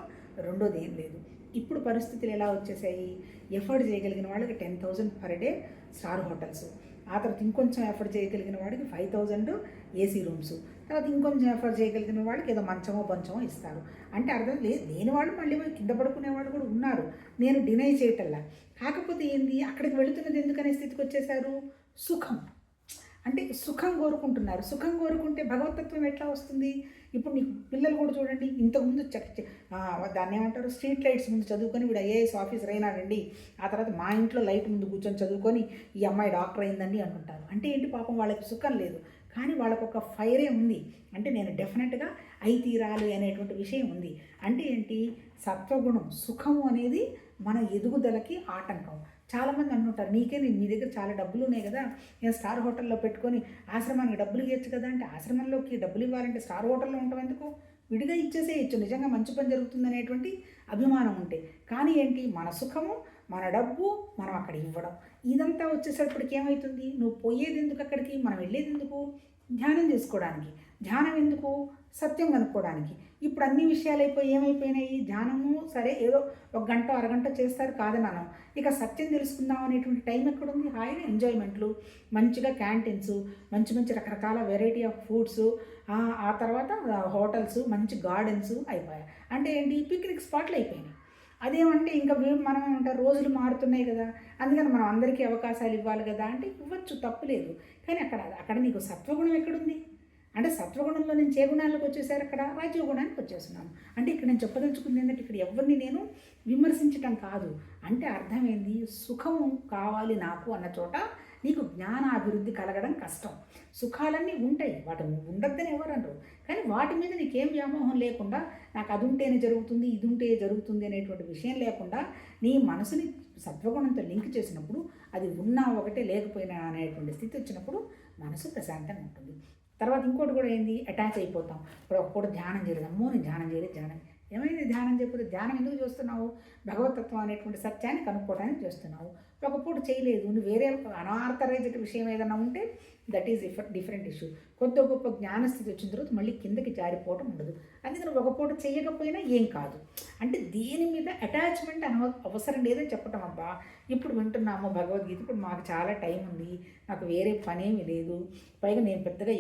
రెండోది ఏం లేదు. ఇప్పుడు పరిస్థితులు ఎలా వచ్చేసాయి, ఎఫర్ట్ చేయగలిగిన వాళ్ళకి 10,000 పర్ డే స్టార్ హోటల్స్, ఆ తర్వాత ఇంకొంచెం ఎఫర్ట్ చేయగలిగిన వాడికి 5,000 ఏసీ రూమ్స్, తర్వాత ఇంకొంచెం ఎఫర్ట్ చేయగలిగిన వాళ్ళకి ఏదో మంచమో ఇస్తారు. అంటే అర్థం లేని వాళ్ళు మళ్ళీ కింద పడుకునే వాళ్ళు కూడా ఉన్నారు, నేను డినై చేయటల్లా. కాకపోతే ఏంది, అక్కడికి వెళుతున్నది ఎందుకనే స్థితికి వచ్చేసారు, సుఖం. అంటే సుఖం కోరుకుంటున్నారు. సుఖం కోరుకుంటే భగవతత్వం ఎట్లా వస్తుంది. ఇప్పుడు నీకు పిల్లలు కూడా చూడండి, ఇంతకుముందు దాన్ని ఏమంటారు, స్ట్రీట్ లైట్స్ ముందు చదువుకొని వీడు ఐఏఎస్ ఆఫీసర్ అయినాడండి, ఆ తర్వాత మా ఇంట్లో లైట్ ముందు కూర్చొని చదువుకొని ఈ అమ్మాయి డాక్టర్ అయిందండి అంటుంటారు. అంటే ఏంటి, పాపం వాళ్ళకి సుఖం లేదు, కానీ వాళ్ళకు ఒక ఫైరే ఉంది. అంటే నేను డెఫినెట్గా అయి తీరాలి అనేటువంటి విషయం ఉంది. అంటే ఏంటి, సత్వగుణం, సుఖము అనేది మన ఎదుగుదలకి ఆటంకం. చాలామంది అంటుంటారు, మీ దగ్గర చాలా డబ్బులు ఉన్నాయి కదా, నేను స్టార్ హోటల్లో పెట్టుకొని ఆశ్రమానికి డబ్బులు ఇవ్వచ్చు కదా. అంటే ఆశ్రమంలోకి డబ్బులు ఇవ్వాలంటే స్టార్ హోటల్లో ఉంటాం ఎందుకు, విడిగా ఇచ్చేసేయచ్చు, నిజంగా మంచి పని జరుగుతుంది అనేటువంటి అభిమానం ఉంటే. కానీ ఏంటి, మన సుఖము, మన డబ్బు మనం అక్కడ ఇవ్వడం, ఇదంతా వచ్చేసరిపటికి ఏమవుతుంది, నువ్వు పోయేది ఎందుకు అక్కడికి, మనం వెళ్ళేది ఎందుకు, ధ్యానం చేసుకోవడానికి. ధ్యానం ఎందుకు, సత్యం కనుక్కోవడానికి. ఇప్పుడు అన్ని విషయాలు ఏమైపోయినాయి, ధ్యానము సరే ఏదో 1 గంట అరగంట చేస్తారు కాదన్నాను, ఇక సత్యం తెలుసుకుందాం అనేటువంటి టైం ఎక్కడుంది. హాయిగా ఎంజాయ్మెంట్లు, మంచిగా క్యాంటీన్స్, మంచి రకరకాల వెరైటీ ఆఫ్ ఫుడ్స్, ఆ తర్వాత హోటల్స్, మంచి గార్డెన్స్ అయిపోయాయి. అంటే ఏంటి, పిక్నిక్ స్పాట్లు అయిపోయినాయి. అదేమంటే ఇంకా మనం ఏమంటారు, రోజులు మారుతున్నాయి కదా, అందుకని మనం అందరికీ అవకాశాలు ఇవ్వాలి కదా. అంటే ఇవ్వచ్చు, తప్పులేదు. కానీ అక్కడ నీకు సత్వగుణం ఎక్కడుంది, అంటే సత్వగుణంలో నేను ఏ గుణాలకు వచ్చేసారు, అక్కడ రాజ్యగుణానికి వచ్చేస్తున్నాను. అంటే ఇక్కడ నేను చెప్పదలుచుకుంది ఏంటంటే, ఇక్కడ ఎవరిని నేను విమర్శించటం కాదు. అంటే అర్థమైంది, సుఖము కావాలి నాకు అన్న చోట నీకు జ్ఞానాభివృద్ధి కలగడం కష్టం. సుఖాలన్నీ ఉంటాయి, వాటి ఉండద్దని ఎవరు అంటారు, కానీ వాటి మీద నీకేం వ్యామోహం లేకుండా, నాకు అది ఉంటేనే జరుగుతుంది, ఇది ఉంటే జరుగుతుంది అనేటువంటి విషయం లేకుండా నీ మనసుని సత్వగుణంతో లింక్ చేసినప్పుడు, అది ఉన్నా ఒకటే లేకపోయినా అనేటువంటి స్థితి వచ్చినప్పుడు మనసు ప్రశాంతంగా ఉంటుంది. తర్వాత ఇంకోటి కూడా ఏంది, అటాచ్ అయిపోతాం. ఇప్పుడు ఒకప్పుడు ధ్యానం చేయలేదు, అమ్మో నేను ధ్యానం చేయలేదు, ఏమైంది ధ్యానం చేయకపోతే, ధ్యానం ఎందుకు చేస్తున్నావు, భగవతత్వం అనేటువంటి సత్యాన్ని కనుక్కోవడానికి చేస్తున్నావు. ఒక పూట చేయలేదు, నువ్వు వేరే అనార్థరైజ్డ్ విషయం ఏదైనా ఉంటే దట్ ఈజ్ డిఫరెంట్ ఇష్యూ. కొద్ది గొప్ప జ్ఞానస్థితి వచ్చిన తర్వాత మళ్ళీ కిందకి జారిపోవటం ఉండదు. అందుకని ఒక పూట చేయకపోయినా ఏం కాదు. అంటే దీని మీద అటాచ్మెంట్ అవసరం లేదని చెప్పటం. అబ్బా ఇప్పుడు వింటున్నాము భగవద్గీత, ఇప్పుడు మాకు చాలా టైం ఉంది, నాకు వేరే పనేమి లేదు, పైగా నేను పెద్దగా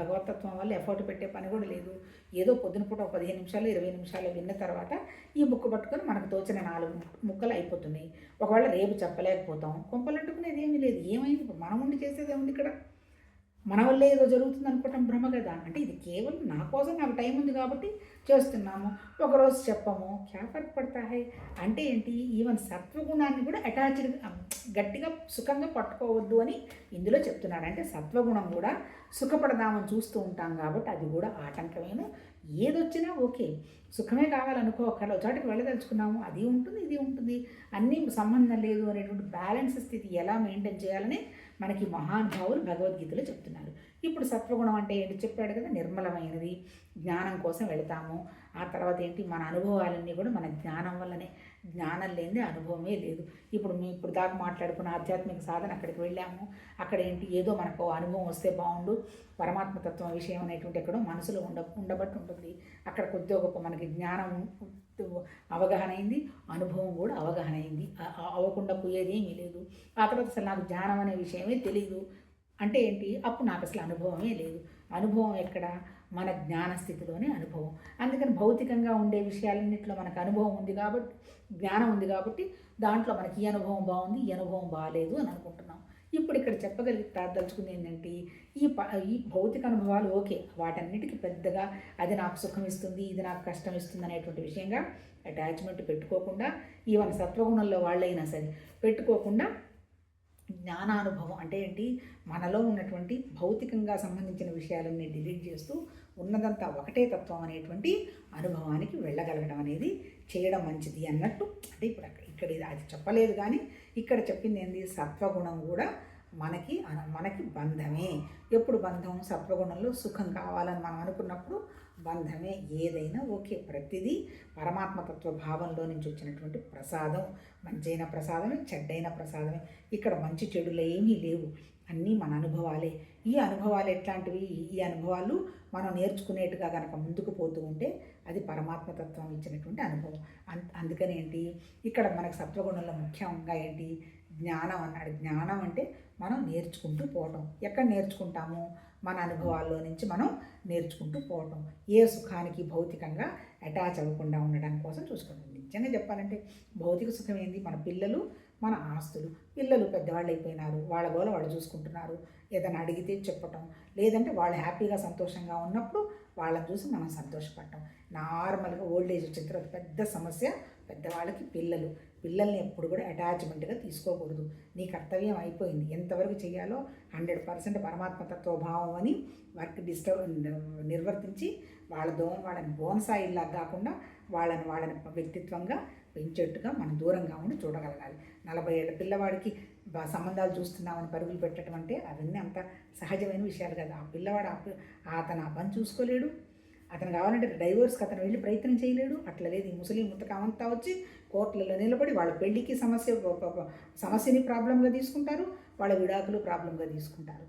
భగవతత్వం వల్ల ఎఫర్ట్ పెట్టే పని కూడా లేదు, ఏదో పొద్దున పూట 15 నిమిషాలు 20 నిమిషాలు విన్న తర్వాత ఈ బుక్ పట్టుకొని మనకు తోచిన 4 ముక్కలు అయిపోతున్నాయి. ఒకవేళ రేపు చెప్పలేకపోతాం, కొంపలంటుకునేది ఏమీ లేదు. ఏమైంది, మనం ఉండి చేసేది ఏముంది ఇక్కడ, మన వల్ల ఏదో జరుగుతుంది అనుకోవటం భ్రమ కదా. అంటే ఇది కేవలం నా కోసం, నాకు టైం ఉంది కాబట్టి చేస్తున్నాము, ఒకరోజు చెప్పము, క్యా ఫర్క్ పడతా హై. అంటే ఏంటి, ఈవెన్ సత్వగుణాన్ని కూడా అటాచ్డ్ గట్టిగా సుఖంగా పట్టుకోవద్దు అని ఇందులో చెప్తున్నాడు. అంటే సత్వగుణం కూడా సుఖపడదామని చూస్తూ ఉంటాం కాబట్టి అది కూడా ఆటంకమేను. ఏదొచ్చినా ఓకే, సుఖమే కావాలనుకో, ఒకవేళ చోటికి వెళ్ళదలుచుకున్నాము, అది ఉంటుంది, ఇది ఉంటుంది, అన్నీ సంబంధం లేదు అనేటువంటి బ్యాలెన్స్ స్థితి ఎలా మెయింటైన్ చేయాలని మనకి మహానుభావులు భగవద్గీతలో చెప్తున్నారు. ఇప్పుడు సత్వగుణం అంటే ఏంటి చెప్పాడు కదా, నిర్మలమైనది, జ్ఞానం కోసం వెళతాము. ఆ తర్వాత ఏంటి, మన అనుభవాలన్నీ కూడా మన జ్ఞానం వల్లనే, జ్ఞానం లేనిదే అనుభవమే లేదు. ఇప్పుడు దాకా మాట్లాడుకున్న ఆధ్యాత్మిక సాధన, అక్కడికి వెళ్ళాము, అక్కడ ఏంటి ఏదో మనకు అనుభవం వస్తే బాగుండు, పరమాత్మతత్వం విషయం అనేటువంటి ఎక్కడో మనసులో ఉండబట్టి ఉంటుంది. అక్కడ కొద్దిగా గొప్ప మనకి జ్ఞానం అవగాహన అయింది, అనుభవం కూడా అవగాహన అయింది. అవ్వకుండా పోయేది ఏమీ లేదు. ఆ తర్వాత అసలు నాకు జ్ఞానం అనే విషయమే తెలియదు అంటే ఏంటి, అప్పుడు నాకు అసలు అనుభవమే లేదు. అనుభవం ఎక్కడ? మన జ్ఞానస్థితిలోనే అనుభవం. అందుకని భౌతికంగా ఉండే విషయాలన్నింటిలో మనకు అనుభవం ఉంది కాబట్టి, జ్ఞానం ఉంది కాబట్టి, దాంట్లో మనకి ఈ అనుభవం బాగుంది, ఈ అనుభవం బాగాలేదు అని అనుకుంటున్నాం. ఇప్పుడు ఇక్కడ దలుచుకుంది ఏంటంటే, ఈ భౌతిక అనుభవాలు ఓకే, వాటన్నిటికీ పెద్దగా అది నాకు సుఖం ఇస్తుంది, ఇది నాకు కష్టం ఇస్తుంది అనేటువంటి విషయంగా అటాచ్మెంట్ పెట్టుకోకుండా, ఈవెన్ సత్వగుణంలో వాళ్ళైనా సరే పెట్టుకోకుండా, జ్ఞానానుభవం అంటే ఏంటి, మనలో ఉన్నటువంటి భౌతికంగా సంబంధించిన విషయాలన్నీ డిలీట్ చేస్తూ ఉన్నదంతా ఒకటే తత్వం అనేటువంటి అనుభవానికి వెళ్ళగలగడం అనేది చేయడం మంచిది అన్నట్టు. అంటే ఇక్కడ అది చెప్పలేదు, కానీ ఇక్కడ చెప్పింది ఏంది, సత్వగుణం కూడా మనకి బంధమే. ఎప్పుడు బంధం? సత్వగుణంలో సుఖం కావాలని మనం అనుకున్నప్పుడు బంధమే. ఏదైనా ఓకే, ప్రతిదీ పరమాత్మతత్వ భావంలో నుంచి వచ్చినటువంటి ప్రసాదం. మంచైన ప్రసాదమే, చెడ్డైన ప్రసాదమే. ఇక్కడ మంచి చెడులు ఏమీ లేవు, అన్నీ మన అనుభవాలే. ఈ అనుభవాలు ఎట్లాంటివి? ఈ అనుభవాలు మనం నేర్చుకునేట్టుగా కనుక ముందుకు పోతూ ఉంటే అది పరమాత్మతత్వం ఇచ్చినటువంటి అనుభవం. అందుకని ఏంటి, ఇక్కడ మనకు సత్వగుణంలో ముఖ్యంగా ఏంటి, జ్ఞానం అన్నాడు. జ్ఞానం అంటే మనం నేర్చుకుంటూ పోవటం. ఎక్కడ నేర్చుకుంటాము? మన అనుభవాల్లో నుంచి మనం నేర్చుకుంటూ పోవటం. ఏ సుఖానికి భౌతికంగా అటాచ్ అవ్వకుండా ఉండడం కోసం చూసుకుంటాం. నిజంగా చెప్పాలంటే భౌతిక సుఖం ఏంది? మన పిల్లలు, మన ఆస్తులు. పిల్లలు పెద్దవాళ్ళు అయిపోయినారు, వాళ్ళ గోల వాళ్ళు చూసుకుంటున్నారు. ఏదైనా అడిగితే చెప్పటం, లేదంటే వాళ్ళు హ్యాపీగా సంతోషంగా ఉన్నప్పుడు వాళ్ళని చూసి మనం సంతోషపడటం. నార్మల్గా ఓల్డ్ ఏజ్ వచ్చిన తర్వాత పెద్ద సమస్య పెద్దవాళ్ళకి పిల్లల్ని ఎప్పుడు కూడా అటాచ్మెంట్గా తీసుకోకూడదు. నీ కర్తవ్యం అయిపోయింది, ఎంతవరకు చేయాలో 100% పరమాత్మతత్వభావం అని వర్క్ నిర్వర్తించి వాళ్ళని బోన్సాయిల్లా కాకుండా వాళ్ళని వ్యక్తిత్వంగా పెంచేట్టుగా మనం దూరంగా ఉండి చూడగలగాలి. 40 ఏళ్ళ పిల్లవాడికి సంబంధాలు చూస్తున్నామని పరుగులు పెట్టడం అంటే అవన్నీ అంత సహజమైన విషయాలు కదా. ఆ పిల్లవాడు అతను ఆ పని చూసుకోలేడు, అతను కావాలంటే డైవోర్స్కి అతను వెళ్ళి ప్రయత్నం చేయలేడు. అట్లా లేదు. ఈ ముస్లిం ముతకామంతా వచ్చి కోర్టులలో నిలబడి వాళ్ళ పెళ్లికి సమస్యని ప్రాబ్లంగా తీసుకుంటారు, వాళ్ళ విడాకులు ప్రాబ్లంగా తీసుకుంటారు.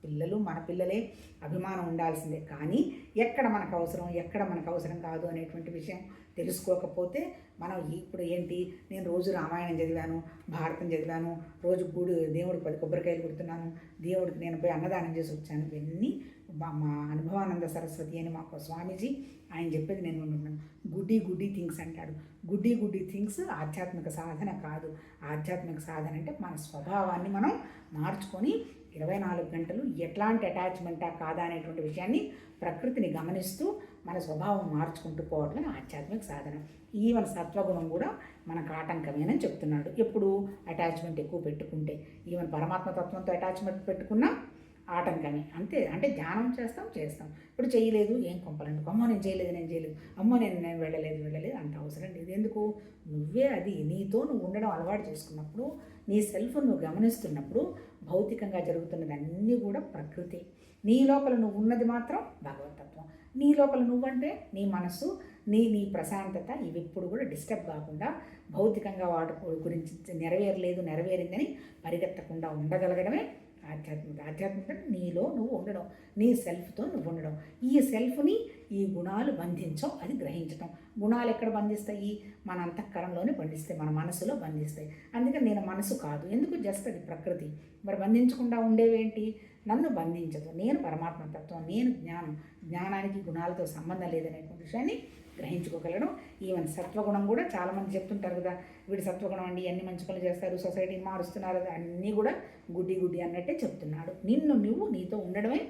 పిల్లలు మన పిల్లలే, అభిమానం ఉండాల్సిందే. కానీ ఎక్కడ మనకు అవసరం, ఎక్కడ మనకు అవసరం కాదు అనేటువంటి విషయం తెలుసుకోకపోతే మనం ఇప్పుడు ఏంటి, నేను రోజు రామాయణం చదివాను, భారతం చదివాను, రోజు దేవుడికి 10 కొబ్బరికాయలు కొడుతున్నాను, దేవుడికి నేను పోయి అన్నదానం చేసి వచ్చాను. ఇవన్నీ మా అనుభవానంద సరస్వతి అని మాకు స్వామీజీ ఆయన చెప్పేది నేను వింటున్నాను. గుడ్డి థింగ్స్ అంటాడు. గుడ్డి థింగ్స్ ఆధ్యాత్మిక సాధన కాదు. ఆధ్యాత్మిక సాధన అంటే మన స్వభావాన్ని మనం మార్చుకొని 24 గంటలు ఎట్లాంటి అటాచ్మెంటా కాదా అనేటువంటి విషయాన్ని ప్రకృతిని గమనిస్తూ మన స్వభావం మార్చుకుంటూ పోవటం ఆధ్యాత్మిక సాధన. ఈవెన్ సత్వగుణం కూడా మనకు ఆటంకమేనని చెప్తున్నాడు. ఎప్పుడు అటాచ్మెంట్ ఎక్కువ పెట్టుకుంటే, ఈవెన్ పరమాత్మతత్వంతో అటాచ్మెంట్ పెట్టుకున్నా ఆటంకమే. అంతే. అంటే ధ్యానం చేస్తాం. ఇప్పుడు చేయలేదు, ఏం కొంపలండి, అమ్మో నేను చేయలేదు, అమ్మో నేను వెళ్ళలేదు అంత అవసరం లేదు. ఎందుకు? నువ్వే అది నీతో నువ్వు ఉండడం అలవాటు చేసుకున్నప్పుడు, నీ సెల్ఫ్ నువ్వు గమనిస్తున్నప్పుడు భౌతికంగా జరుగుతున్నది అన్నీ కూడా ప్రకృతి. నీ లోపల నువ్వు ఉన్నది మాత్రం భగవతత్వం. నీ లోపల నువ్వంటే నీ మనస్సు, నీ ప్రశాంతత, ఇవి ఎప్పుడు కూడా డిస్టర్బ్ కాకుండా భౌతికంగా వాటి గురించి నెరవేరిందని పరిగెత్తకుండా ఉండగలగడమే ఆధ్యాత్మికత. నీలో నువ్వు ఉండడం, నీ సెల్ఫ్తో నువ్వు ఉండడం. ఈ సెల్ఫ్ని ఈ గుణాలు బంధించం, అది గ్రహించటం. గుణాలు ఎక్కడ బంధిస్తాయి? మన అంతఃకరణలోనే బంధిస్తాయి, మన మనసులో బంధిస్తాయి. అందుకని నేను మనసు కాదు. ఎందుకు? జస్ట్ అది ప్రకృతి. మరి బంధించకుండా ఉండేవేంటి? నన్ను బంధించదు. నేను పరమాత్మతత్వం, నేను జ్ఞానానికి గుణాలతో సంబంధం లేదనేటువంటి విషయాన్ని గ్రహించుకోగలడం. ఈవెన్ సత్వగుణం కూడా చాలామంది చెప్తుంటారు కదా, వీడు సత్వగుణం అండి, అన్ని మంచి పనులు చేస్తారు, సొసైటీని మారుస్తున్నారు, అన్నీ కూడా గుడ్డి అన్నట్టే చెప్తున్నాడు. నువ్వు నీతో ఉండడమే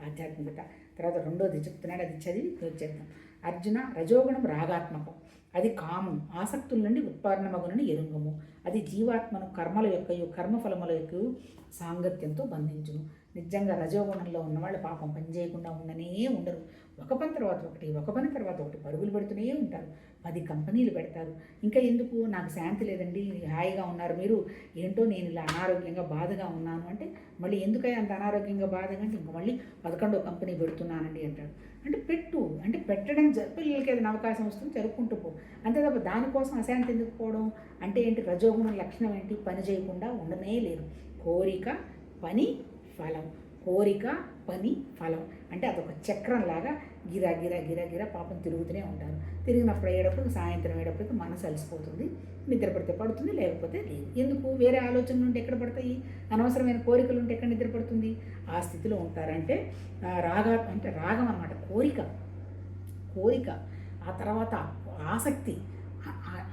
ఆధ్యాత్మికత. తర్వాత రెండోది చెప్తున్నాడు, అది చదివి చేద్దాం. అర్జున, రజోగుణం రాగాత్మకం, అది కామం, ఆసక్తుల నుండి ఉత్పన్నమగునని ఎరుంగము, అది జీవాత్మను కర్మల యొక్క కర్మఫలముల యొక్క సాంగత్యంతో బంధించును. నిజంగా రజోగుణంలో ఉన్నవాళ్ళు పాపం పని చేయకుండా ఉండనే ఉండరు. ఒక పని తర్వాత ఒకటి పరుగులు పెడుతూనే ఉంటారు. 10 కంపెనీలు పెడతారు. ఇంకా ఎందుకు, నాకు శాంతి లేదండి, హాయిగా ఉన్నారు మీరు, ఏంటో నేను ఇలా అనారోగ్యంగా బాధగా ఉన్నాను అంటే, మళ్ళీ ఎందుకయ్యా అంత అనారోగ్యంగా బాధగా అంటే, ఇంక మళ్ళీ 11వ కంపెనీ పెడుతున్నానండి అంటాడు. అంటే పెట్టు, అంటే పెట్టడం పిల్లలకి ఏదైనా అవకాశం వస్తుంది జరుపుకుంటూ పో, అంతే తప్ప దానికోసం అశాంతి ఎందుకు పోవడం. అంటే ఏంటి, రజోగుణం లక్షణం ఏంటి, పని చేయకుండా ఉండనే లేరు. కోరిక, పని, ఫలం. కోరిక, పని, ఫలం అంటే అదొక చక్రంలాగా గిరా గిరా గిరా గిరా పాపం తిరుగుతూనే ఉంటారు. తిరిగినప్పుడు అయ్యేటప్పుడు సాయంత్రం అయ్యేటప్పటికి మనసు అలసిపోతుంది, నిద్ర పడితే పడుతుంది, లేకపోతే లేదు. ఎందుకు, వేరే ఆలోచనలు ఉంటే ఎక్కడ పడతాయి, అనవసరమైన కోరికలు ఉంటే ఎక్కడ నిద్ర పడుతుంది, ఆ స్థితిలో ఉంటారంటే అంటే రాగం అన్నమాట. కోరిక, కోరిక, ఆ తర్వాత ఆసక్తి,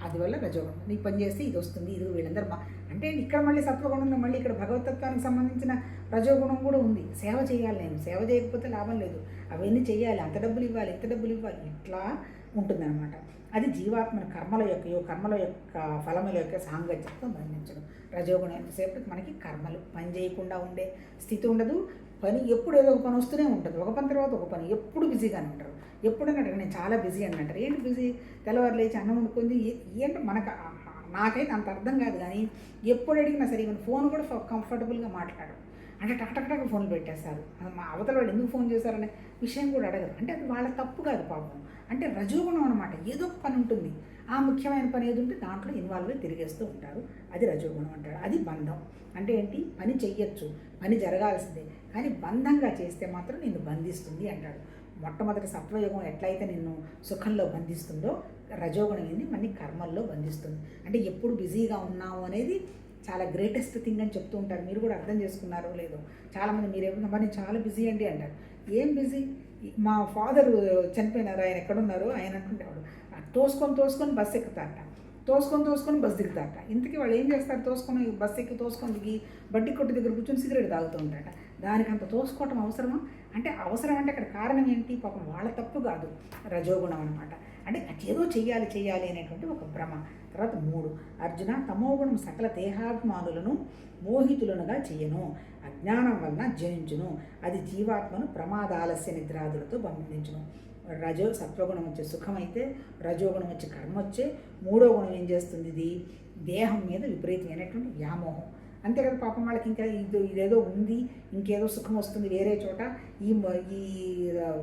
అది వల్ల రజోగుణం. నీకు పని చేస్తే ఇది వస్తుంది, ఇది వీళ్ళందరూ అంటే ఇక్కడ మళ్ళీ సత్వగుణంలో మళ్ళీ ఇక్కడ భగవతత్వానికి సంబంధించిన రజోగుణం కూడా ఉంది. సేవ చేయాలి, నేను సేవ చేయకపోతే లాభం లేదు, అవన్నీ చేయాలి, అంత డబ్బులు ఇవ్వాలి, ఇంత డబ్బులు ఇవ్వాలి, ఇట్లా ఉంటుందన్నమాట. అది జీవాత్మన కర్మల యొక్క ఫలముల యొక్క సాంగత్యంతో బంధించడం. రజోగుణం ఎంతసేపటికి మనకి కర్మలు, పని చేయకుండా ఉండే స్థితి ఉండదు. పని ఎప్పుడు ఏదో ఒక పని వస్తూనే ఉంటుంది, ఒక పని తర్వాత ఒక పని, ఎప్పుడు బిజీగానే ఉంటారు. ఎప్పుడైనా నేను చాలా బిజీ అని అంటారు. ఏంటి బిజీ, తెల్లవారు లేచి అన్నం వండుకుంది ఏంటో మనకు, నాకైతే అంత అర్థం కాదు. కానీ ఎప్పుడు అడిగినా సరే ఈవెన్ ఫోన్ కూడా కంఫర్టబుల్గా మాట్లాడరు, అంటే టక్ ఫోన్లు పెట్టేస్తారు. మా అవతల వాళ్ళు ఎందుకు ఫోన్ చేశారనే విషయం కూడా అడగరు. అంటే అది వాళ్ళ తప్పు కాదు పాపం, అంటే రజోగుణం అనమాట. ఏదో ఒక పని ఉంటుంది, ఆ ముఖ్యమైన పని ఏది ఉంటే దాంట్లో ఇన్వాల్వ్ అయి తిరిగేస్తూ ఉంటారు, అది రజోగుణం అంటారు. అది బంధం. అంటే ఏంటి, పని చెయ్యొచ్చు, పని జరగాల్సిందే, కానీ బంధంగా చేస్తే మాత్రం నిన్ను బంధిస్తుంది అంటాడు. మొట్టమొదటి సత్వయుగం ఎట్లయితే నిన్ను సుఖంలో బంధిస్తుందో, రజోగుణం ఏంది మన కర్మల్లో బంధిస్తుంది. అంటే ఎప్పుడు బిజీగా ఉన్నావు అనేది చాలా గ్రేటెస్ట్ థింగ్ అని చెప్తూ ఉంటారు. మీరు కూడా అర్థం చేసుకున్నారో లేదో, చాలామంది మీరేమన్నా మరి చాలా బిజీ అండి అంటారు. ఏం బిజీ, మా ఫాదర్ చనిపోయినారు, ఆయన ఎక్కడున్నారు, ఆయన అంటుండేవాడు తోసుకొని బస్సు ఎక్కుతారట, తోసుకొని బస్సు దిగుతారట. ఇంతకీ వాళ్ళు ఏం చేస్తారు, బస్సు ఎక్కి తోసుకొని దిగి బడ్డీ కొట్టు దగ్గర కూర్చొని సిగరెట్ తాగుతూ ఉంటారట. దానికి అంత తోసుకోవటం అవసరమా అంటే, అవసరం అంటే అక్కడ కారణం ఏంటి, పాపం వాళ్ళ తప్పు కాదు, రజోగుణం అనమాట. అంటే ఏదో చెయ్యాలి అనేటువంటి ఒక భ్రమ. తర్వాత 3, అర్జున, తమోగుణం సకల దేహాభిమానులను మోహితులనుగా చెయ్యను, అజ్ఞానం వలన జనించును, అది జీవాత్మను ప్రమాదాలస్య నిద్రాదులతో బంధించును. సత్వగుణం వచ్చే సుఖమైతే, రజోగుణం వచ్చే కర్మ వచ్చే, 3వ గుణం ఏం చేస్తుంది, ఇది దేహం మీద విపరీతమైనటువంటి వ్యామోహం. అంతే కదా పాపం వాళ్ళకి, ఇంకా ఇదేదో ఉంది, ఇంకేదో సుఖం వస్తుంది వేరే చోట, ఈ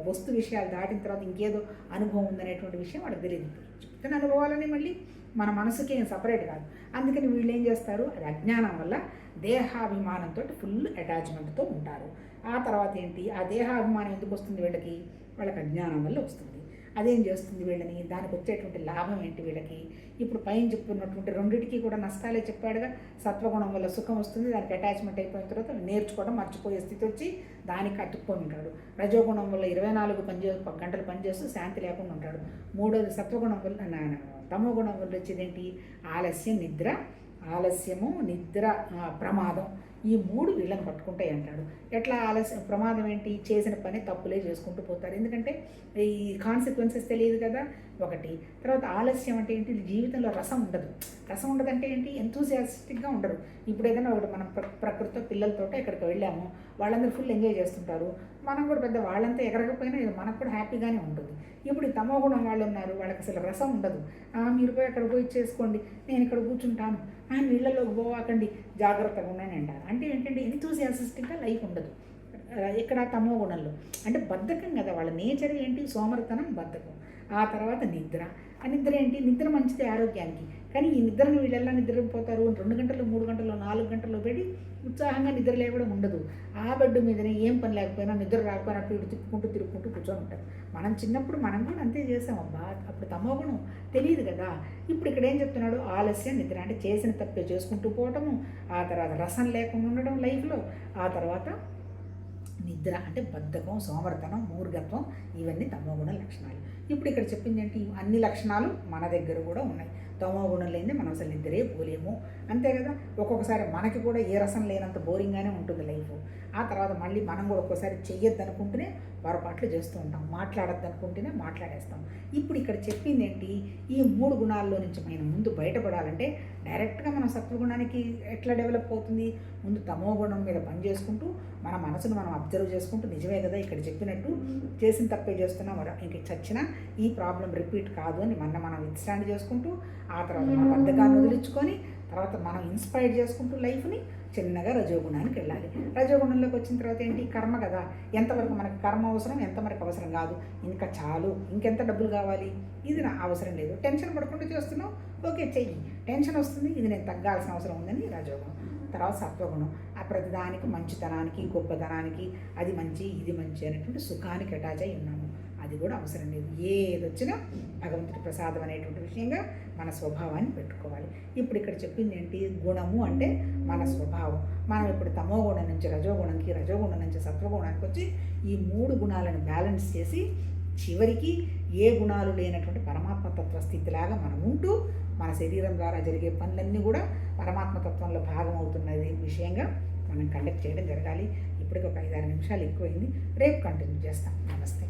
వస్తు విషయాలు దాటిన తర్వాత ఇంకేదో అనుభవం ఉందనేటువంటి విషయం వాళ్ళకి తెలియదు. చెప్తున్న అనుభవాలని మళ్ళీ మన మనసుకి ఏం సపరేట్ కాదు. అందుకని వీళ్ళు ఏం చేస్తారు, అది అజ్ఞానం వల్ల దేహాభిమానంతో ఫుల్ అటాచ్మెంట్తో ఉంటారు. ఆ తర్వాత ఏంటి, ఆ దేహాభిమానం ఎందుకు వస్తుంది వాళ్ళకి అజ్ఞానం వల్ల వస్తుంది. అదేం చేస్తుంది వీళ్ళని, దానికి వచ్చేటువంటి లాభం ఏంటి వీళ్ళకి, ఇప్పుడు పైన చెప్పుకున్నటువంటి రెండింటికి కూడా నష్టాలే చెప్పాడుగా. సత్వగుణం వల్ల సుఖం వస్తుంది, దానికి అటాచ్మెంట్ అయిపోయిన తర్వాత నేర్చుకోవడం మర్చిపోయే స్థితి వచ్చి దానికి అతుక్కొని ఉంటాడు. రజోగుణం వల్ల 24 గంటలు పనిచేస్తూ శాంతి లేకుండా ఉంటాడు. 3వది సత్వగుణం వల్ల, తమోగుణం వల్ల వచ్చేదేంటి, ఆలస్యము, నిద్ర, ప్రమాదం. ఈ 3 వీళ్ళని పట్టుకుంటాయి అంటాడు. ఎట్లా ఆలస్యం, ప్రమాదం ఏంటి, చేసిన పని తప్పులే చేసుకుంటూ పోతారు, ఎందుకంటే ఈ కాన్సిక్వెన్సెస్ తెలియదు కదా ఒకటి. తర్వాత ఆలస్యం అంటే ఏంటి, జీవితంలో రసం ఉండదు అంటే ఏంటి, ఎంతూజియాస్టిక్గా ఉండరు. ఇప్పుడు ఏదైనా ఒకటి మనం ప్రకృతితో పిల్లలతో ఎక్కడికి వెళ్ళాము, వాళ్ళందరూ ఫుల్ ఎంజాయ్ చేస్తుంటారు, మనం కూడా పెద్ద వాళ్ళంతా ఎగరకపోయినా మనకు కూడా హ్యాపీగానే ఉంటుంది. ఇప్పుడు తమోగుణం వాళ్ళు ఉన్నారు, వాళ్ళకి అసలు రసం ఉండదు. మీరు పోయి అక్కడ పోయి చేసుకోండి, నేను ఇక్కడ కూర్చుంటాను, నీళ్ళలోకి పోవాకండి, జాగ్రత్తగా ఉన్నాను అంటారు. అంటే ఏంటంటే ఎంతూజియాస్టిక్గా లైఫ్ ఉండదు ఇక్కడ తమోగుణంలో. అంటే బద్ధకం కదా, వాళ్ళ నేచర్ ఏంటి, సోమరితనం, బద్ధకం. ఆ తర్వాత నిద్ర. ఆ నిద్ర ఏంటి, నిద్ర మంచిది ఆరోగ్యానికి, కానీ ఈ నిద్రను వీళ్ళెల్లా నిద్రపోతారు, 2 గంటలు, 3 గంటలు, 4 గంటలు పెట్టి ఉత్సాహంగా నిద్ర లేవడం ఉండదు. ఆ బెడ్ మీదనే ఏం పని లేకపోయినా, నిద్ర రాకపోయినట్టు ఇటు తిరుక్కుంటూ కూర్చొని ఉంటారు. మనం చిన్నప్పుడు మనం కూడా అంతే చేసాం అబ్బా, అప్పుడు తమోగుణం తెలియదు కదా. ఇప్పుడు ఇక్కడ ఏం చెప్తున్నాడు, ఆలస్యం, నిద్ర అంటే చేసిన తప్పే చేసుకుంటూ పోవటము, ఆ తర్వాత రసం లేకుండా ఉండడం లైఫ్లో, ఆ తర్వాత నిద్ర అంటే బద్ధకం, సోమర్తనం, మూర్ఘత్వం, ఇవన్నీ తమోగుణ లక్షణాలు. ఇప్పుడు ఇక్కడ చెప్పింది ఏంటి, అన్ని లక్షణాలు మన దగ్గర కూడా ఉన్నాయి. తమోగుణం లేనిదే మనం అసలు నిద్రే పోలేము, అంతే కదా. ఒక్కొక్కసారి మనకి కూడా ఏ రసం లేనంత బోరింగ్గానే ఉంటుంది లైఫ్. ఆ తర్వాత మళ్ళీ మనం కూడా ఒక్కోసారి చెయ్యొద్దు అనుకుంటేనే పొరపాట్లు చేస్తూ ఉంటాం, మాట్లాడద్దు అనుకుంటేనే మాట్లాడేస్తాం. ఇప్పుడు ఇక్కడ చెప్పింది ఏంటి, ఈ 3 గుణాల్లో నుంచి మనం ముందు బయటపడాలంటే డైరెక్ట్గా మనం సత్వగుణానికి ఎట్లా డెవలప్ అవుతుంది, ముందు తమో గుణం మీద పని చేసుకుంటూ మన మనసును మనం అబ్జర్వ్ చేసుకుంటూ, నిజమే కదా ఇక్కడ చెప్పినట్టు చేసిన తప్పే చేస్తున్నాం, ఇంక చచ్చినా ఈ ప్రాబ్లం రిపీట్ కాదు అని మనం విత్స్టాండ్ చేసుకుంటూ, ఆ తర్వాత మన బద్ధకాన్ని వదిలించుకొని, తర్వాత మనం ఇన్స్పైర్ చేసుకుంటూ లైఫ్ని చిన్నగా రజోగుణానికి వెళ్ళాలి. రజోగుణంలోకి వచ్చిన తర్వాత ఏంటి? కర్మ కదా. ఎంతవరకు మనకి కర్మ అవసరం, ఎంత మనకు అవసరం కాదు, ఇంకా చాలు, ఇంకెంత డబ్బులు కావాలి, ఇది నా అవసరం లేదు, టెన్షన్ పడకుండా చేస్తున్నావు, ఓకే చెయ్యి, టెన్షన్ వస్తుంది, ఇది నేను తగ్గాల్సిన అవసరం ఉందని రజోగుణం. తర్వాత సత్వగుణం, ఆ ప్రతిదానికి మంచితనానికి, గొప్పతనానికి, అది మంచి ఇది మంచి అనేటువంటి సుఖానికి అటాచ్ అయి ఉన్నాము, అది కూడా అవసరం లేదు. ఏది వచ్చినా భగవంతుడి ప్రసాదం అనేటువంటి విషయంగా మన స్వభావాన్ని పెట్టుకోవాలి. ఇప్పుడు ఇక్కడ చెప్పింది ఏంటి? గుణము అంటే మన స్వభావం. మనం ఇప్పుడు తమో గుణం నుంచి రజోగుణంకి, రజోగుణం నుంచి సత్వగుణానికి వచ్చి ఈ 3 గుణాలను బ్యాలెన్స్ చేసి చివరికి ఏ గుణాలు లేనటువంటి పరమాత్మతత్వ స్థితిలాగా మనం ఉంటూ మన శరీరం ద్వారా జరిగే పనులన్నీ కూడా పరమాత్మతత్వంలో భాగం అవుతున్నది విషయంగా మనం కండక్ట్ చేయడం జరగాలి. ఇప్పటికి ఒక 5-6 నిమిషాలు ఎక్కువైంది. రేపు కంటిన్యూ చేస్తాం. నమస్తే.